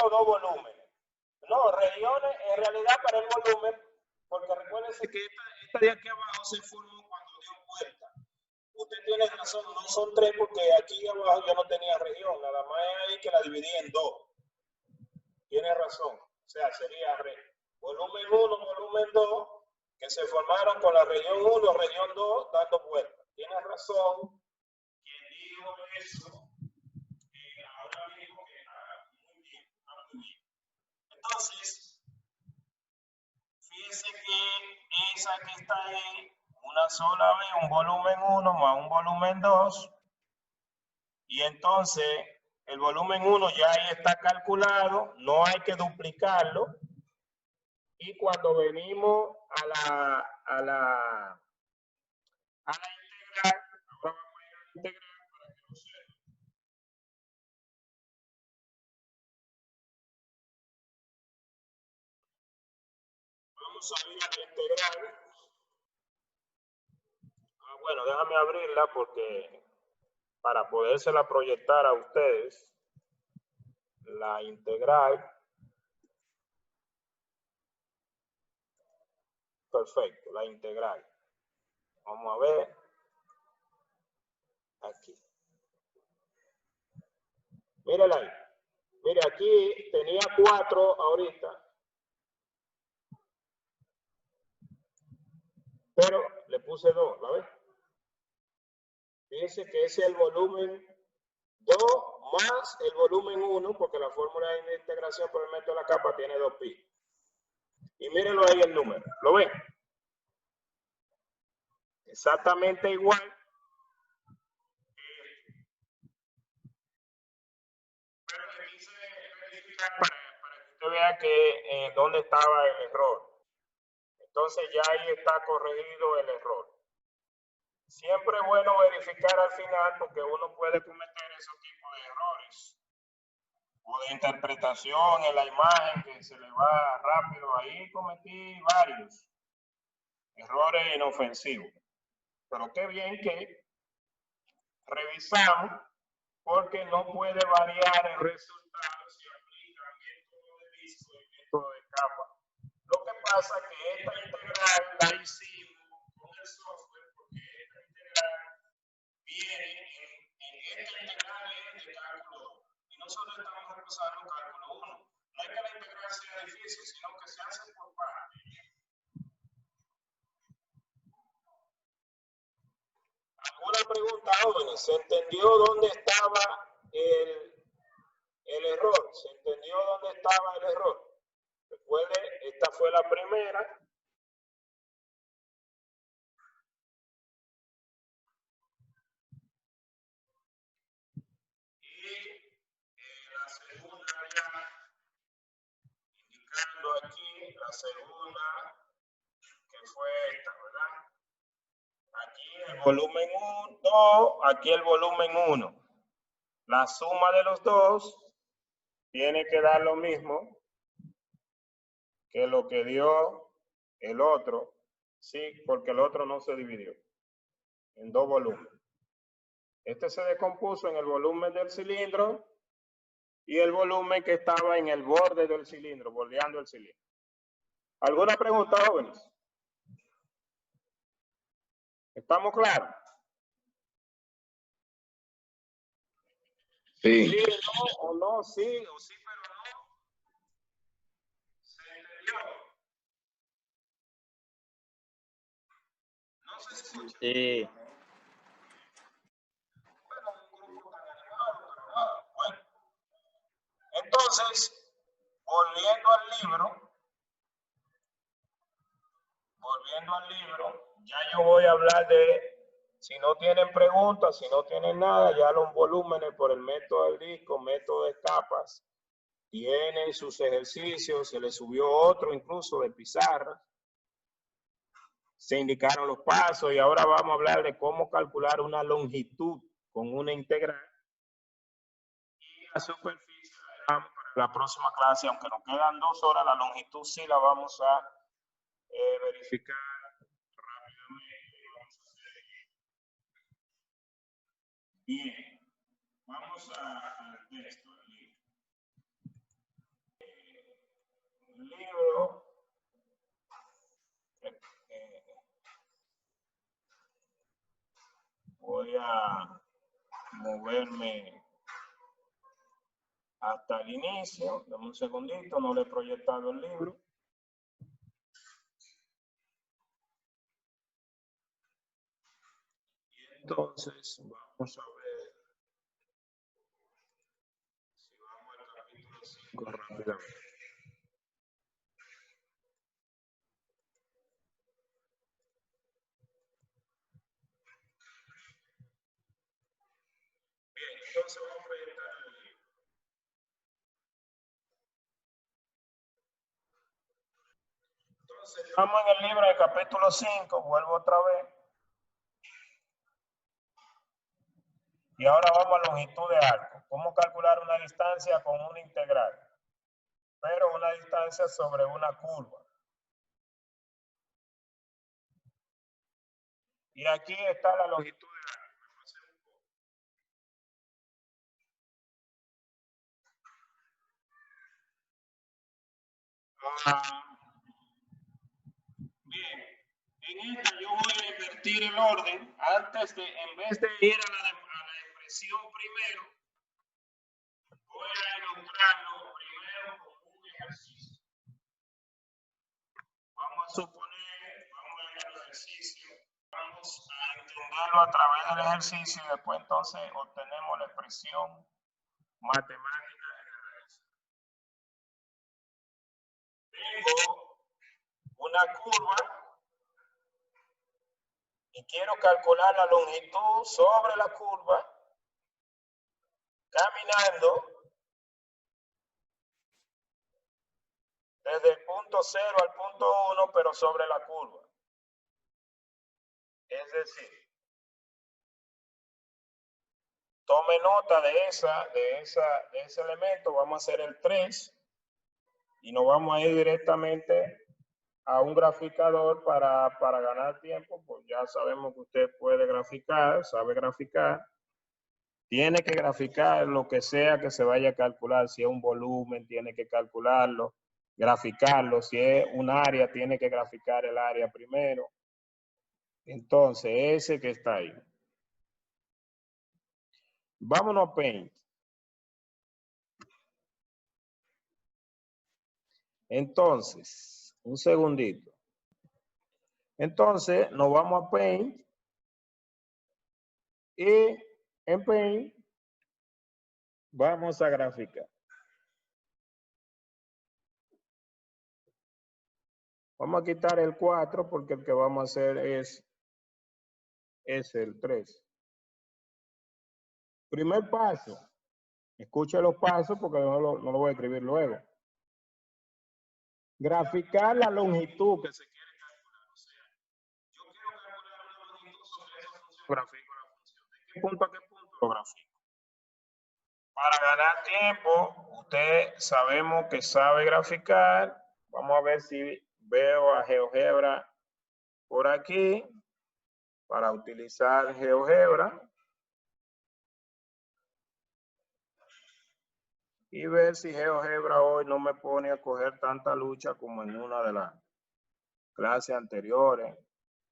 dos volúmenes. No, regiones en realidad para el volumen, porque recuérdense que esta de aquí abajo se formó cuando dio vuelta. Usted tiene razón, no son 3 porque aquí abajo yo no tenía región, nada más es ahí que la dividí en 2. Tiene razón, o sea, sería volumen 1, volumen 2, que se formaron con la región 1, región 2, dando vuelta. Tiene razón, quien dijo eso, ahora mismo que está muy bien. Entonces, fíjense que esa que está ahí, una sola vez, un volumen 1 más un volumen 2, y entonces el volumen 1 ya ahí está calculado, no hay que duplicarlo, y cuando venimos a la integral, ahora vamos a ir a la integral para que lo sepan. Vamos a ir a la integral. Bueno, déjame abrirla porque para podérsela proyectar a ustedes, la integral. Perfecto, la integral. Vamos a ver. Aquí. Mírala ahí. Mire, aquí tenía 4 ahorita. Pero le puse 2, ¿la ves? Fíjense que ese es el volumen 2 más el volumen 1, porque la fórmula de integración por el método de la capa tiene 2pi. Y mírenlo ahí el número. ¿Lo ven? Exactamente igual. Pero le quise verificar para que usted vea que dónde estaba el error. Entonces ya ahí está corregido el error. Siempre es bueno verificar al final porque uno puede cometer esos tipos de errores. O de interpretación en la imagen que se le va rápido. Ahí cometí varios errores inofensivos. Pero qué bien que revisamos porque no puede variar el resultado si aplica método de disco y método de capa. Lo que pasa es que esta integral la hicimos con el software porque esta integral viene en esta integral es de cálculo 2 y nosotros estamos repasando cálculo 1. No es que la integral sea difícil, sino que se hace por partes. ¿Alguna pregunta, jóvenes? ¿Se entendió dónde estaba el error? ¿Se entendió dónde estaba el error? Recuerden, esta fue la primera. Y la segunda ya, indicando aquí, la segunda, que fue esta, ¿verdad? Aquí el volumen 2, aquí el volumen 1. La suma de los dos tiene que dar lo mismo que lo que dio el otro, sí, porque el otro no se dividió en 2 volúmenes. Este se descompuso en el volumen del cilindro y el volumen que estaba en el borde del cilindro, bordeando el cilindro. ¿Alguna pregunta, jóvenes? ¿Estamos claros? Sí. Sí, no, o no, sí, o sí, pero no. ¿Se entendió? No se escucha. Sí. Bueno, un grupo tan animado, pero nada. Bueno. Entonces, volviendo al libro, ya yo voy a hablar de Si no tienen preguntas, si no tienen nada, ya los volúmenes por el método del disco, método de capas, tienen sus ejercicios, se les subió otro incluso de pizarra, se indicaron los pasos y ahora vamos a hablar de cómo calcular una longitud con una integral y la superficie para la próxima clase, aunque nos quedan 2 horas, la longitud sí la vamos a verificar rápidamente. Vamos a hacer bien. Vamos al texto del libro. El libro voy a moverme hasta el inicio. Dame un segundito, no le he proyectado el libro. Y entonces vamos a ver si vamos al capítulo 5 rápidamente. Bien, entonces vamos a proyectar el libro. Entonces, estamos en el libro del capítulo 5, vuelvo otra vez. Y ahora vamos a longitud de arco. ¿Cómo calcular una distancia con una integral? Pero una distancia sobre una curva. Y aquí está la longitud de arco. Bien, en esta yo voy a invertir el orden antes de, en vez de ir a la expresión primero, voy a ilustrarlo primero con un ejercicio. Vamos a suponer, vamos a ver el ejercicio, vamos a entenderlo a través del ejercicio y después entonces obtenemos la expresión matemática general. Tengo una curva y quiero calcular la longitud sobre la curva caminando desde el punto 0 al punto 1, pero sobre la curva. Es decir, tome nota de ese elemento, vamos a hacer el 3 y nos vamos a ir directamente a un graficador para ganar tiempo, pues ya sabemos que usted puede graficar, sabe graficar. Tiene que graficar lo que sea que se vaya a calcular. Si es un volumen, tiene que calcularlo, graficarlo. Si es un área, tiene que graficar el área primero. Entonces, ese que está ahí. Vámonos a Paint. Entonces, un segundito. Entonces, nos vamos a Paint. Y en Paint vamos a graficar. Vamos a quitar el 4 porque el que vamos a hacer es el 3. Primer paso. Escuche los pasos porque no lo voy a escribir luego. Graficar la longitud que se quiere calcular. O sea, yo quiero calcular una longitud sobre esa función. Grafico la función. ¿De qué punto a qué punto lo grafico? Para ganar tiempo, usted sabemos que sabe graficar. Vamos a ver si veo a GeoGebra por aquí para utilizar GeoGebra y ver si GeoGebra hoy no me pone a coger tanta lucha como en una de las clases anteriores.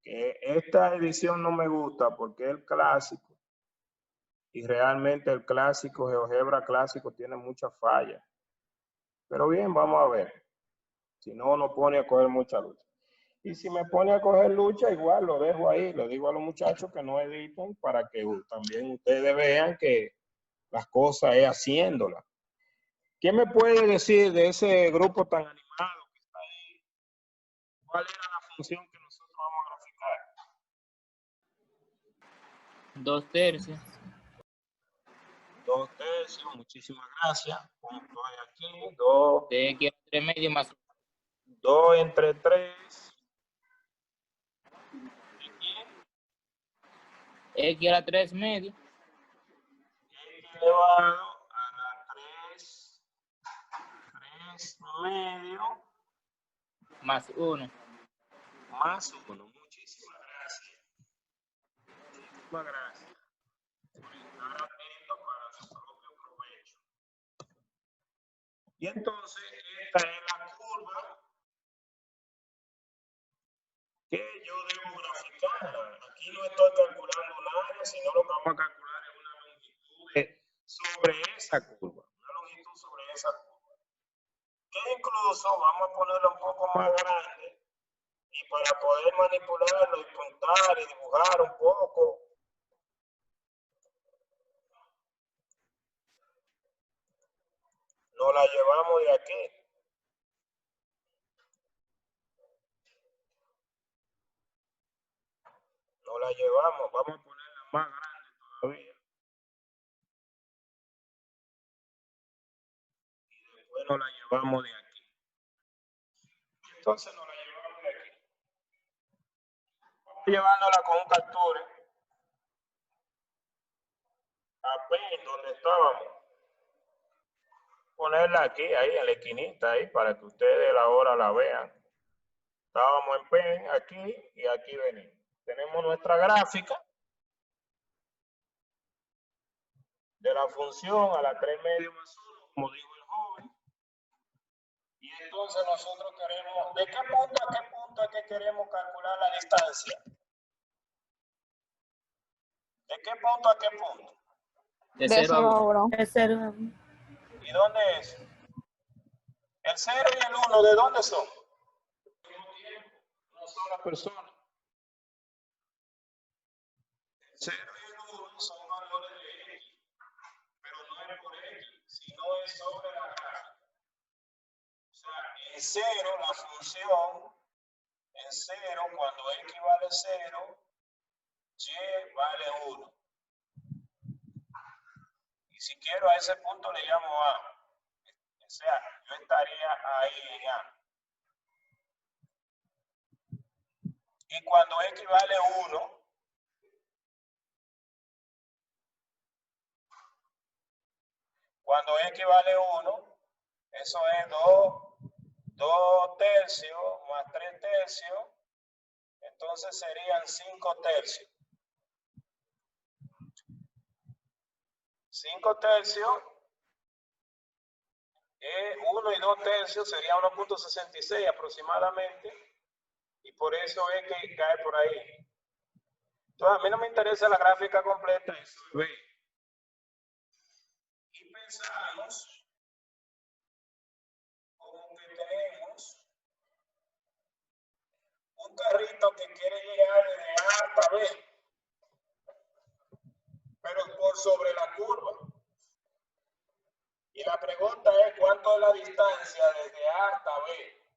Que esta edición no me gusta porque es el clásico y realmente el clásico, GeoGebra clásico, tiene muchas fallas. Pero bien, vamos a ver. Si no, no pone a coger mucha lucha. Y si me pone a coger lucha, igual lo dejo ahí. Le digo a los muchachos que no editen para que también ustedes vean que las cosas es haciéndolas. ¿Quién me puede decir de ese grupo tan animado que está ahí? ¿Cuál era la función que nosotros vamos a graficar? 2/3. 2/3, muchísimas gracias. Punto hay aquí, 2. De X a la 3 medios más 2 entre 3. X a la 3 medios X elevado a la 3 medio más 1. más 1. Muchísimas gracias. Muchísimas gracias por estar atento para su propio provecho. Y entonces, esta es la curva que yo debo graficar. Aquí no estoy calculando un área, sino lo que vamos a calcular es una longitud sobre esa curva. Una longitud sobre esa curva. Que incluso vamos a ponerla un poco más grande. Y para poder manipularlo y puntar y dibujar un poco, nos la llevamos de aquí. Nos la llevamos, vamos a ponerla más grande todavía. Y después nos la llevamos de aquí. Entonces nos la llevamos de aquí. Vamos llevándola con un capture a P, donde estábamos. Ponerla aquí, ahí en la esquinita, ahí, para que ustedes ahora la vean. Estábamos en P, aquí, y aquí venimos. Tenemos nuestra gráfica de la función a la 3 medios más 1, como dijo el joven. Y entonces nosotros queremos, ¿de qué punto a qué punto es que queremos calcular la distancia? ¿De qué punto a qué punto? De 0 a 1. Es 0. ¿Y dónde es? El 0 y el 1, ¿de dónde son? Una sola persona. El 0 y el 1 son valores de X, pero no es por X, sino es sobre la gráfica. O sea, en 0 la función, en 0 cuando X vale 0, Y vale 1. Y si quiero a ese punto le llamo A. O sea, yo estaría ahí en A. Y cuando X vale 1, cuando X vale 1, eso es 2 tercios más 3 tercios, entonces serían 5 tercios. 5 tercios, 1 y 2 tercios sería 1.66 aproximadamente, y por eso es que cae por ahí. Entonces, a mí no me interesa la gráfica completa, eso es B. Y pensamos como que tenemos un carrito que quiere llegar de A hasta B, pero por sobre la curva. Y la pregunta es, ¿cuánto es la distancia desde A hasta B?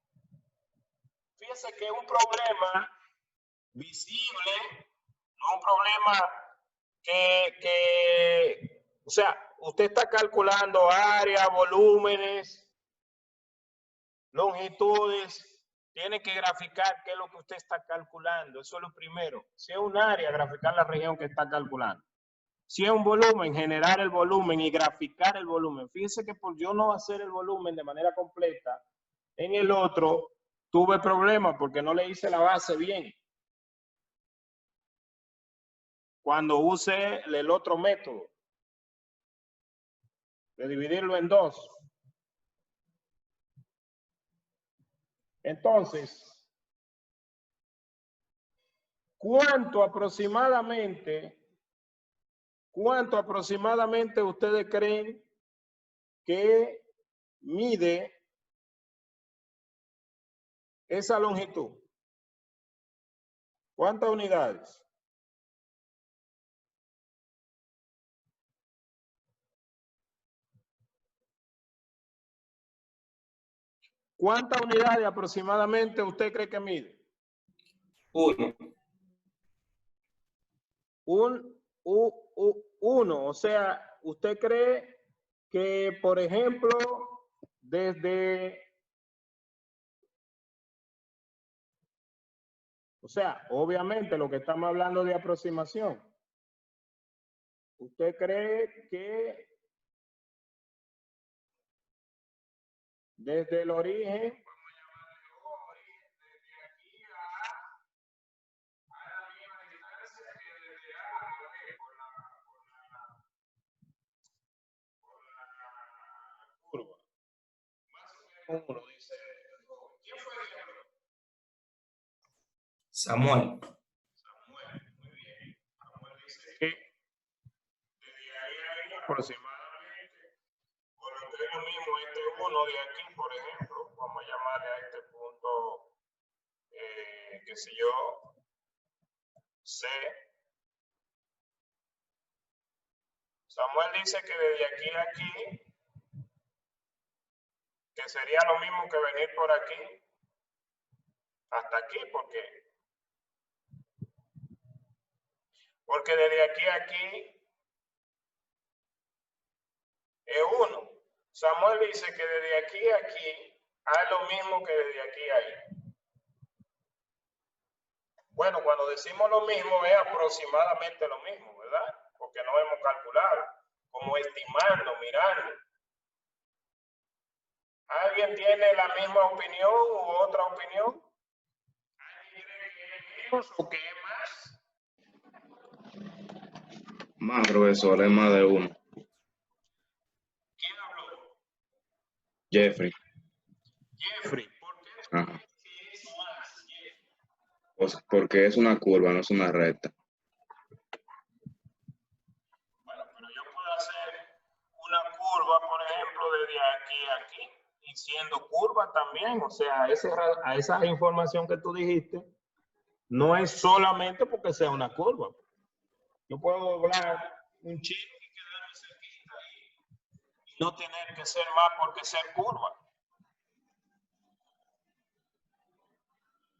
Fíjense que es un problema visible, no un problema o sea, usted está calculando área, volúmenes, longitudes, tiene que graficar qué es lo que usted está calculando. Eso es lo primero. Si es un área, graficar la región que está calculando. Si es un volumen, generar el volumen y graficar el volumen. Fíjense que por yo no hacer el volumen de manera completa, en el otro tuve problemas porque no le hice la base bien. Cuando use el otro método de dividirlo en 2. Entonces, ¿cuánto aproximadamente ustedes creen que mide esa longitud? ¿Cuántas unidades? ¿Cuántas unidades aproximadamente usted cree que mide? 1. 1. O sea, ¿usted cree que, por ejemplo, o sea, obviamente lo que estamos hablando de aproximación, ¿usted cree que desde el origen, curva? Uno dice, ¿quién fue el que habló? Samuel. Samuel, muy bien. Samuel dice que desde ahí aproximadamente, por lo que es lo mismo este 1 de aquí, por ejemplo, vamos a llamarle a este punto, qué sé yo, C. Samuel dice que desde aquí a aquí, que sería lo mismo que venir por aquí hasta aquí, porque desde aquí a aquí es 1. Samuel dice que desde aquí a aquí es lo mismo que desde aquí a ahí. Bueno, cuando decimos lo mismo es aproximadamente lo mismo, ¿verdad? Porque no hemos calculado, como estimando, mirando. ¿Alguien tiene la misma opinión u otra opinión? ¿Alguien cree que es menos o que es más? Más, profesor, es más de 1. ¿Quién habló? Jeffrey. Jeffrey. ¿Por qué tú Ajá. crees que es más, Jeffrey? Pues porque es una curva, no es una recta. Bueno, pero yo puedo hacer una curva, por ejemplo, desde aquí a aquí, y siendo curva también. O sea, a esa información que tú dijiste, no es solamente porque sea una curva. Yo puedo doblar un chino y quedarme cerquita y no tener que ser más porque ser curva.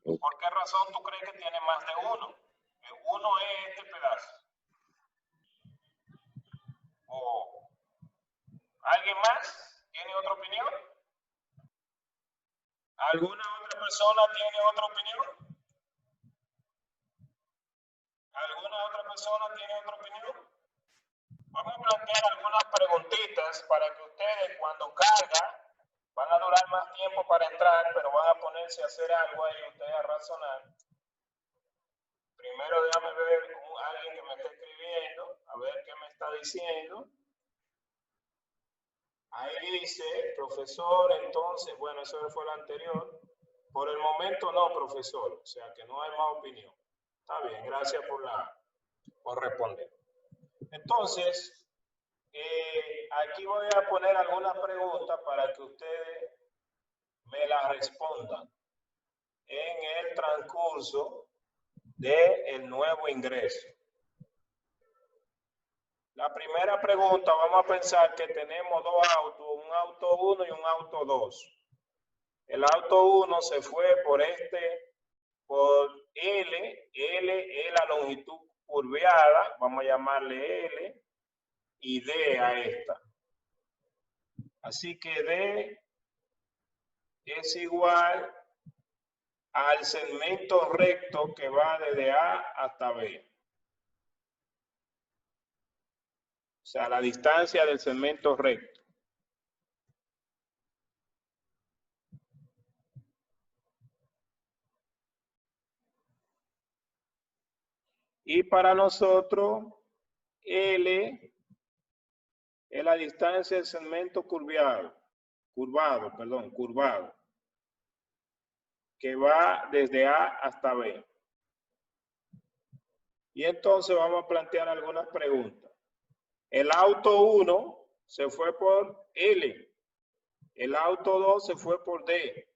¿Por qué razón tú crees que tiene más de 1? El 1 es este pedazo. ¿O alguien más tiene otra opinión? ¿Alguna otra persona tiene otra opinión? ¿Alguna otra persona tiene otra opinión? Vamos a plantear algunas preguntitas para que ustedes, cuando cargan, van a durar más tiempo para entrar, pero van a ponerse a hacer algo ahí, ustedes a razonar. Primero déjame ver alguien que me está escribiendo, a ver qué me está diciendo. Ahí dice, profesor, entonces, bueno, eso fue lo anterior. Por el momento no, profesor, o sea que no hay más opinión. Está bien, gracias por responder. Entonces, aquí voy a poner algunas preguntas para que ustedes me las respondan en el transcurso del nuevo ingreso. La primera pregunta, vamos a pensar que tenemos dos autos, un auto 1 y un auto 2. El auto 1 se fue por L, L es la longitud curveada, vamos a llamarle L, y D a esta. Así que D es igual al segmento recto que va desde A hasta B. O sea, la distancia del segmento recto. Y para nosotros, L es la distancia del segmento curvado, que va desde A hasta B. Y entonces vamos a plantear algunas preguntas. El auto 1 se fue por L, el auto 2 se fue por D.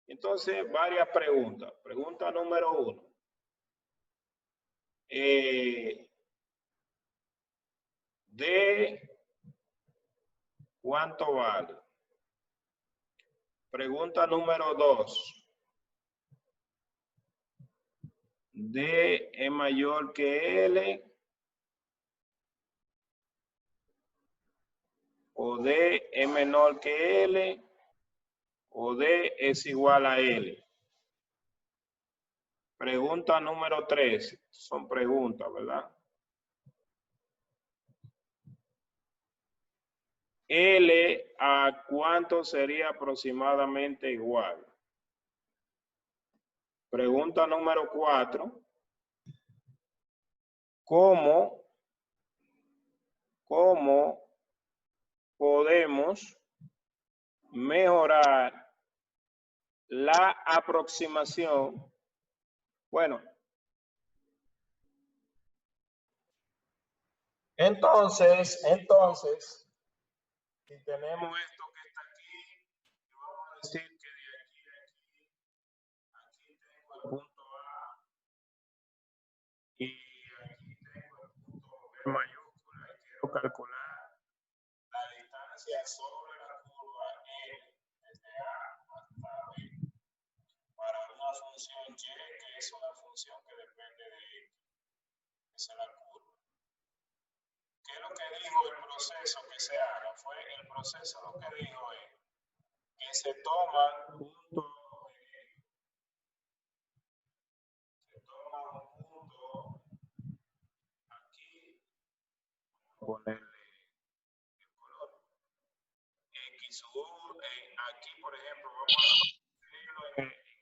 Entonces, varias preguntas. Pregunta número 1. D, ¿cuánto vale? Pregunta número 2. D es mayor que L o D es menor que L, o D es igual a L. Pregunta número 3. Son preguntas, ¿verdad? L a cuánto sería aproximadamente igual. Pregunta número 4. ¿Cómo podemos mejorar la aproximación? Bueno, entonces, si tenemos esto que está aquí, vamos a decir que de aquí a aquí tengo el punto A y aquí tengo el punto B mayúscula y quiero calcular la distancia sobre la curva L desde A hasta B para una función Y que es una función que depende de X, esa es la curva. ¿Qué es lo que dijo el proceso que se haga? El proceso lo que dijo es que se toman puntos, se toma un punto aquí, ponerle el color X1, aquí por ejemplo, vamos a ponerlo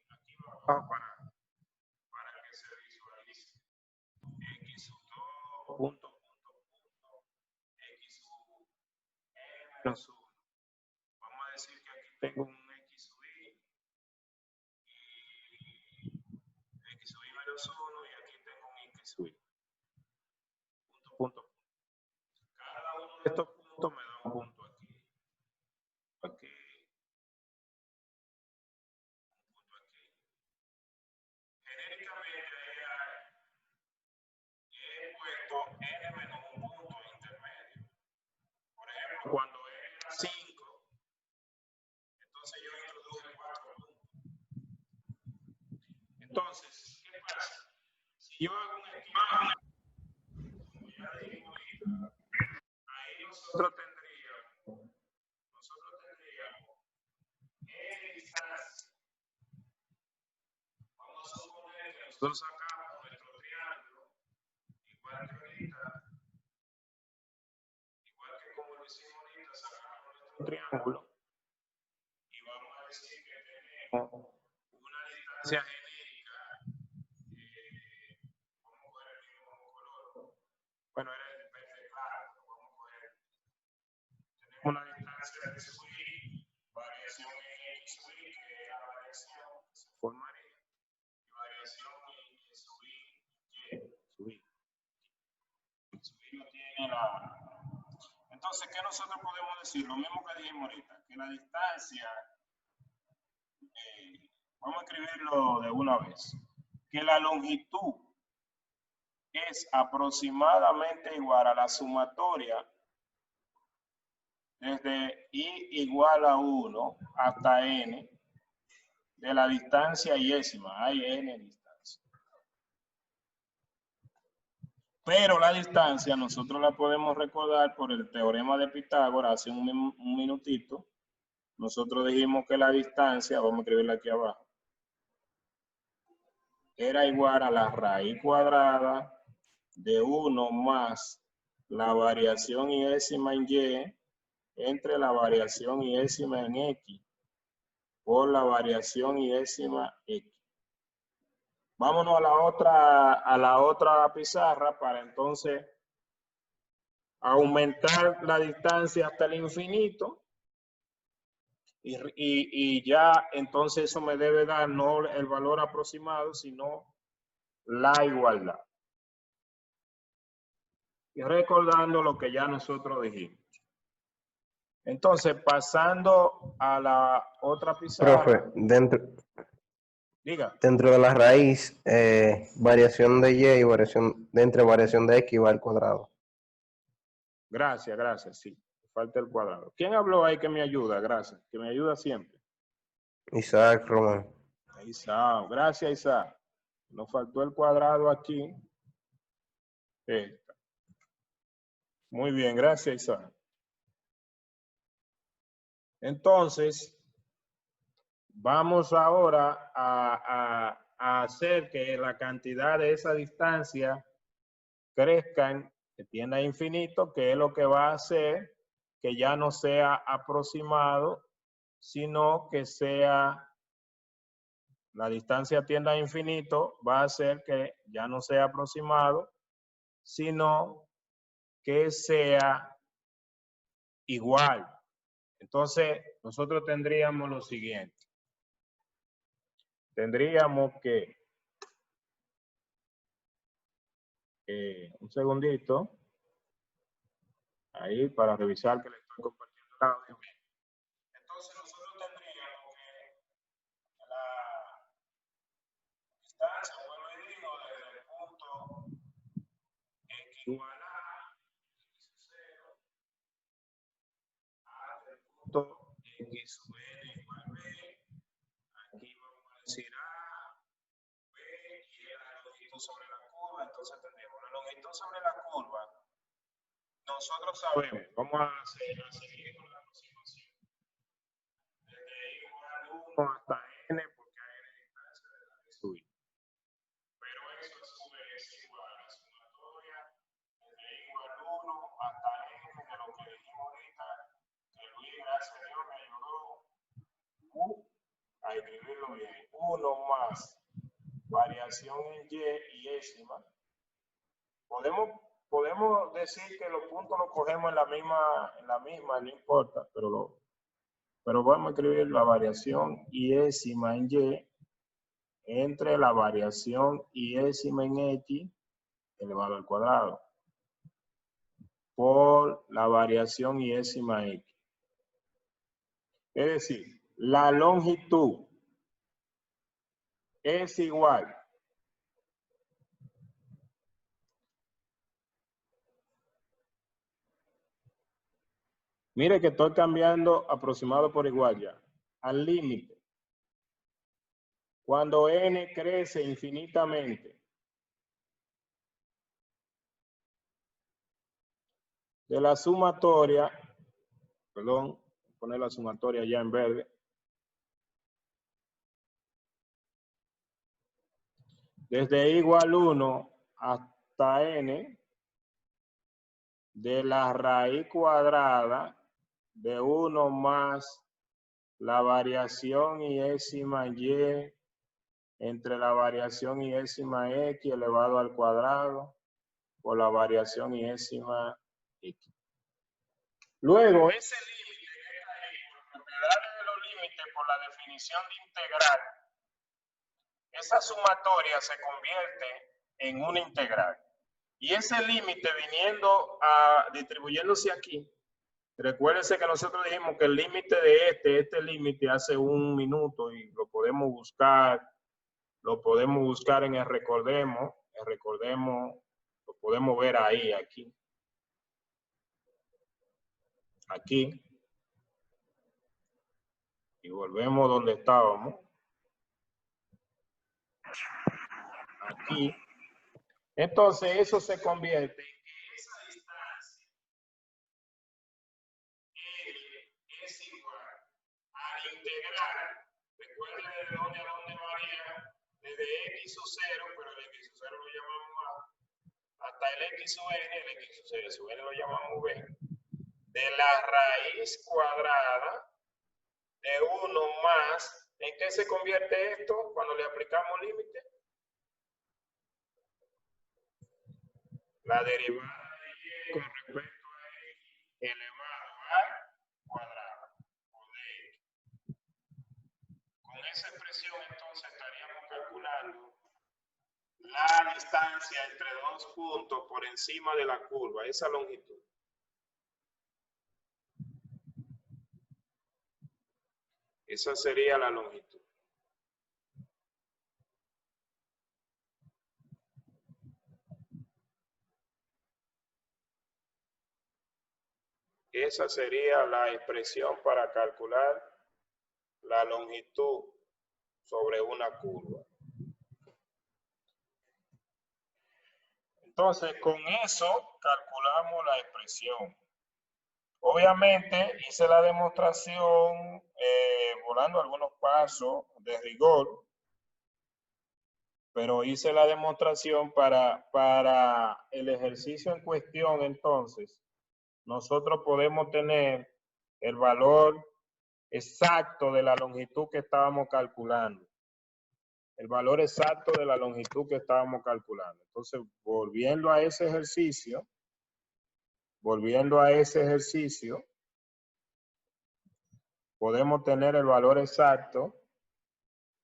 aquí abajo para que se visualice. X2, punto, X1 menos 1. Vamos a decir que aquí tengo un XY menos 1 y aquí tengo un XY. Punto. Cada uno de estos puntos me da un punto aquí. Aquí. Un punto aquí. Genéricamente he puesto n menos un punto intermedio. Por ejemplo, cuando n era 5, entonces yo introduje 4 puntos. Entonces, ¿qué pasa? Si yo hago un equivalente, como ya dijimos ahorita, ahí nosotros tendríamos distancia. Vamos a suponer que nosotros sacamos nuestro triángulo, igual que ahorita, igual que como lo hicimos ahorita, sacamos nuestro triángulo y vamos a decir que tenemos una distancia genérica. Vamos a coger el mismo color. Bueno, era el verde claro, vamos a coger. Tenemos una distancia de subir, variación en X, que es la variación que se formaría, y variación en subir, subir no tiene la... Entonces, ¿qué nosotros podemos decir? Lo mismo que dijimos ahorita, que la distancia, vamos a escribirlo de una vez, que la longitud es aproximadamente igual a la sumatoria desde I igual a 1 hasta N de la distancia yésima. Hay N distancia. Pero la distancia nosotros la podemos recordar por el teorema de Pitágoras hace un minutito. Nosotros dijimos que la distancia, vamos a escribirla aquí abajo, era igual a la raíz cuadrada de 1 más la variación yésima en Y entre la variación yésima en X por la variación yésima X. Vámonos a la otra pizarra para entonces aumentar la distancia hasta el infinito y ya entonces eso me debe dar no el valor aproximado, sino la igualdad. Y recordando lo que ya nosotros dijimos. Entonces, pasando a la otra pizarra. Profe, Diga. dentro de la raíz, variación de Y y variación de X va al cuadrado. Gracias, sí. Falta el cuadrado. ¿Quién habló ahí que me ayuda? Gracias. Que me ayuda siempre. Isaac Román. Isaac. Gracias, Isaac. Nos faltó el cuadrado aquí. Muy bien, gracias, Isaac. Entonces, vamos ahora a hacer que la cantidad de esa distancia crezcan, que tienda a infinito, que es lo que va a hacer que ya no sea aproximado, sino que sea, la distancia tienda a infinito, va a hacer que ya no sea aproximado, sino que sea igual. Entonces, nosotros tendríamos lo siguiente. Tendríamos que, un segundito, ahí para revisar que le estoy compartiendo el audio. Entonces, nosotros tendríamos que la distancia, vuelvo y digo, desde el punto x igual a x sub 0 hasta el punto x sub n igual b. Aquí vamos a decir A, B y la longitud sobre la curva. Entonces tendríamos la longitud sobre la curva. Nosotros sabemos, vamos a seguir con la aproximación. Desde igual 1 hasta n, porque a n distancia de la de subir. Pero eso a su vez es igual a la sumatoria desde igual 1 hasta n de lo que dijimos ahorita, que Luis, gracias a Dios, me ayudó a escribirlo bien. 1 más variación en y décima. Podemos decir que los puntos los cogemos en la misma, no importa, pero vamos a escribir la variación y décima en y entre la variación y décima en x elevado al cuadrado por la variación y décima x. Es decir, la longitud es igual mire que estoy cambiando aproximado por igual ya al límite. Cuando n crece infinitamente de la sumatoria, perdón, poner la sumatoria ya en verde, desde igual 1 hasta n de la raíz cuadrada de 1 más la variación y décima y entre la variación y décima x elevado al cuadrado por la variación y décima x. Luego, ese límite que está ahí, por propiedades de los límites, por la definición de integral, esa sumatoria se convierte en una integral. Y ese límite distribuyéndose aquí, recuérdense que nosotros dijimos que el límite de este límite hace 1 minuto y lo podemos buscar en el recordemos, lo podemos ver ahí, aquí. Y volvemos donde estábamos. Aquí. Entonces eso se convierte en que esa distancia es igual al integral. Recuerden de dónde a dónde varía, desde x sub 0, pero el x sub 0 lo llamamos A, hasta el x sub n, el x sub n lo llamamos B, de la raíz cuadrada de 1 más, ¿en qué se convierte esto cuando le aplicamos límite? La derivada de y con respecto a x elevado al cuadrado. Con esa expresión entonces estaríamos calculando la distancia entre dos puntos por encima de la curva, esa longitud. Esa sería la longitud. Esa sería la expresión para calcular la longitud sobre una curva. Entonces, con eso calculamos la expresión. Obviamente hice la demostración volando algunos pasos de rigor, pero hice la demostración para el ejercicio en cuestión. Entonces, nosotros podemos tener el valor exacto de la longitud que estábamos calculando. El valor exacto de la longitud que estábamos calculando. Entonces, volviendo a ese ejercicio, podemos tener el valor exacto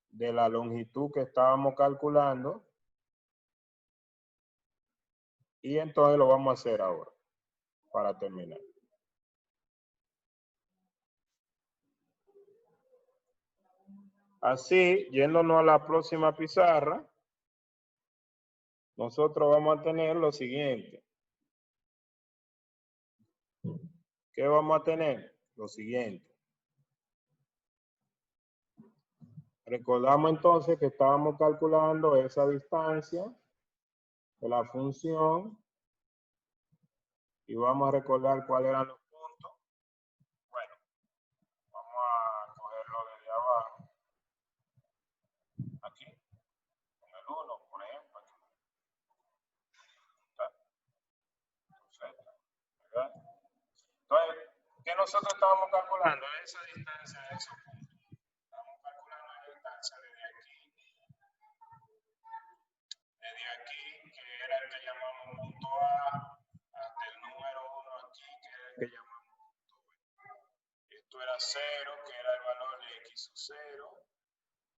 de la longitud que estábamos calculando. Y entonces lo vamos a hacer ahora, para terminar. Así, yéndonos a la próxima pizarra, nosotros vamos a tener lo siguiente. ¿Qué vamos a tener? Lo siguiente. Recordamos entonces que estábamos calculando esa distancia de la función y vamos a recordar cuáles eran los puntos. Bueno, vamos a cogerlo desde abajo. Aquí, con el 1, por ejemplo. Aquí. ¿Verdad? Entonces, ¿qué nosotros estábamos calculando? Esa distancia de esos puntos. Estamos calculando la distancia desde aquí, que era el que llamamos punto A, hasta el número 1 aquí, que era el que llamamos punto B. Esto era 0, que era el valor de x sub 0,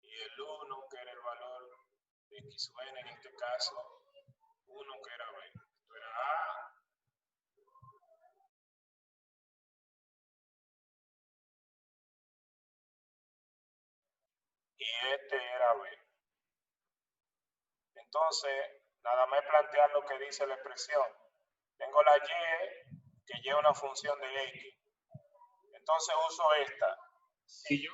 y el 1, que era el valor de x sub n, en este caso 1, que era b. Esto era A. Y este era b. Entonces, nada más plantear lo que dice la expresión. Tengo la y, que lleva una función de x. Entonces uso esta. Si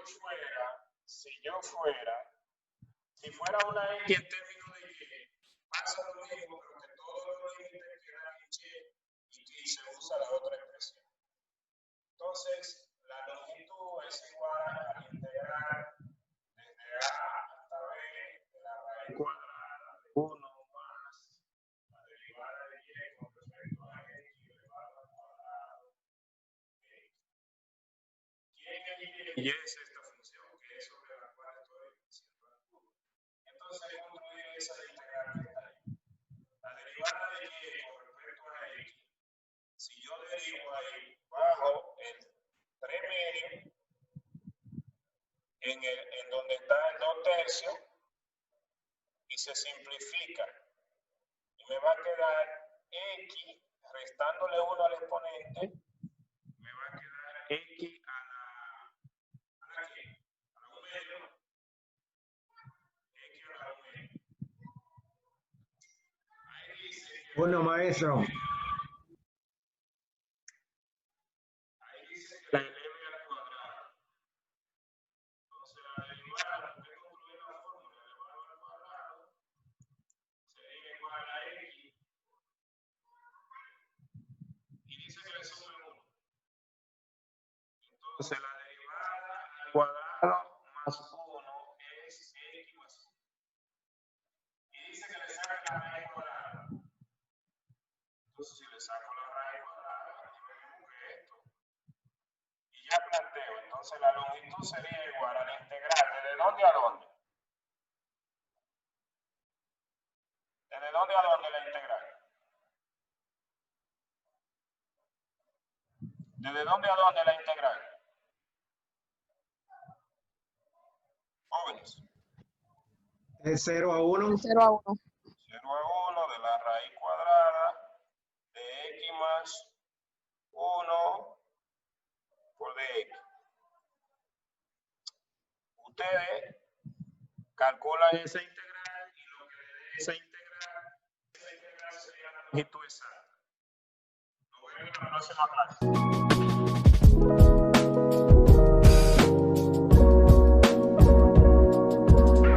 fuera una x en términos de y, pasa lo mismo, pero que todos los límites quedan en y se usa la otra expresión. Entonces, la longitud es igual a integrar desde a hasta b de la raíz cuadrada de 1 más la derivada de y con respecto a x elevado al cuadrado de x. ¿Quién es y es esta función? Que es sobre la cual estoy diciendo la curva. Entonces, construir esa integral que está ahí. La derivada de y con respecto a x, si yo derivo ahí bajo el 3 medio, en donde está el 2 tercios, y se simplifica, y me va a quedar x, restándole 1 al exponente, me va a quedar x a la 1 medio, x a la 1 medio. Ahí dice que Bueno, maestro. la eleve al cuadrado. Entonces la derivada, porque concluir la fórmula elevado al cuadrado, sería igual a x, y dice que le sume 1. Entonces la derivada al cuadrado más 1 es x más 1. Y dice que le saque la raíz cuadrada. Entonces si le saco la raíz cuadrada, tenemos que esto. Y ya planteo, entonces la longitud sería igual a la integral. ¿Desde dónde a dónde? ¿Desde dónde a dónde la integral? ¿Desde dónde a dónde la integral? Jóvenes. De 0 a 1. 0 a 1. 0 a 1 de la raíz cuadrada de x más 1 por dx. Ustedes calculan esa integral y lo que le dé esa integral sería la longitud exacta. Nos vemos en la próxima clase.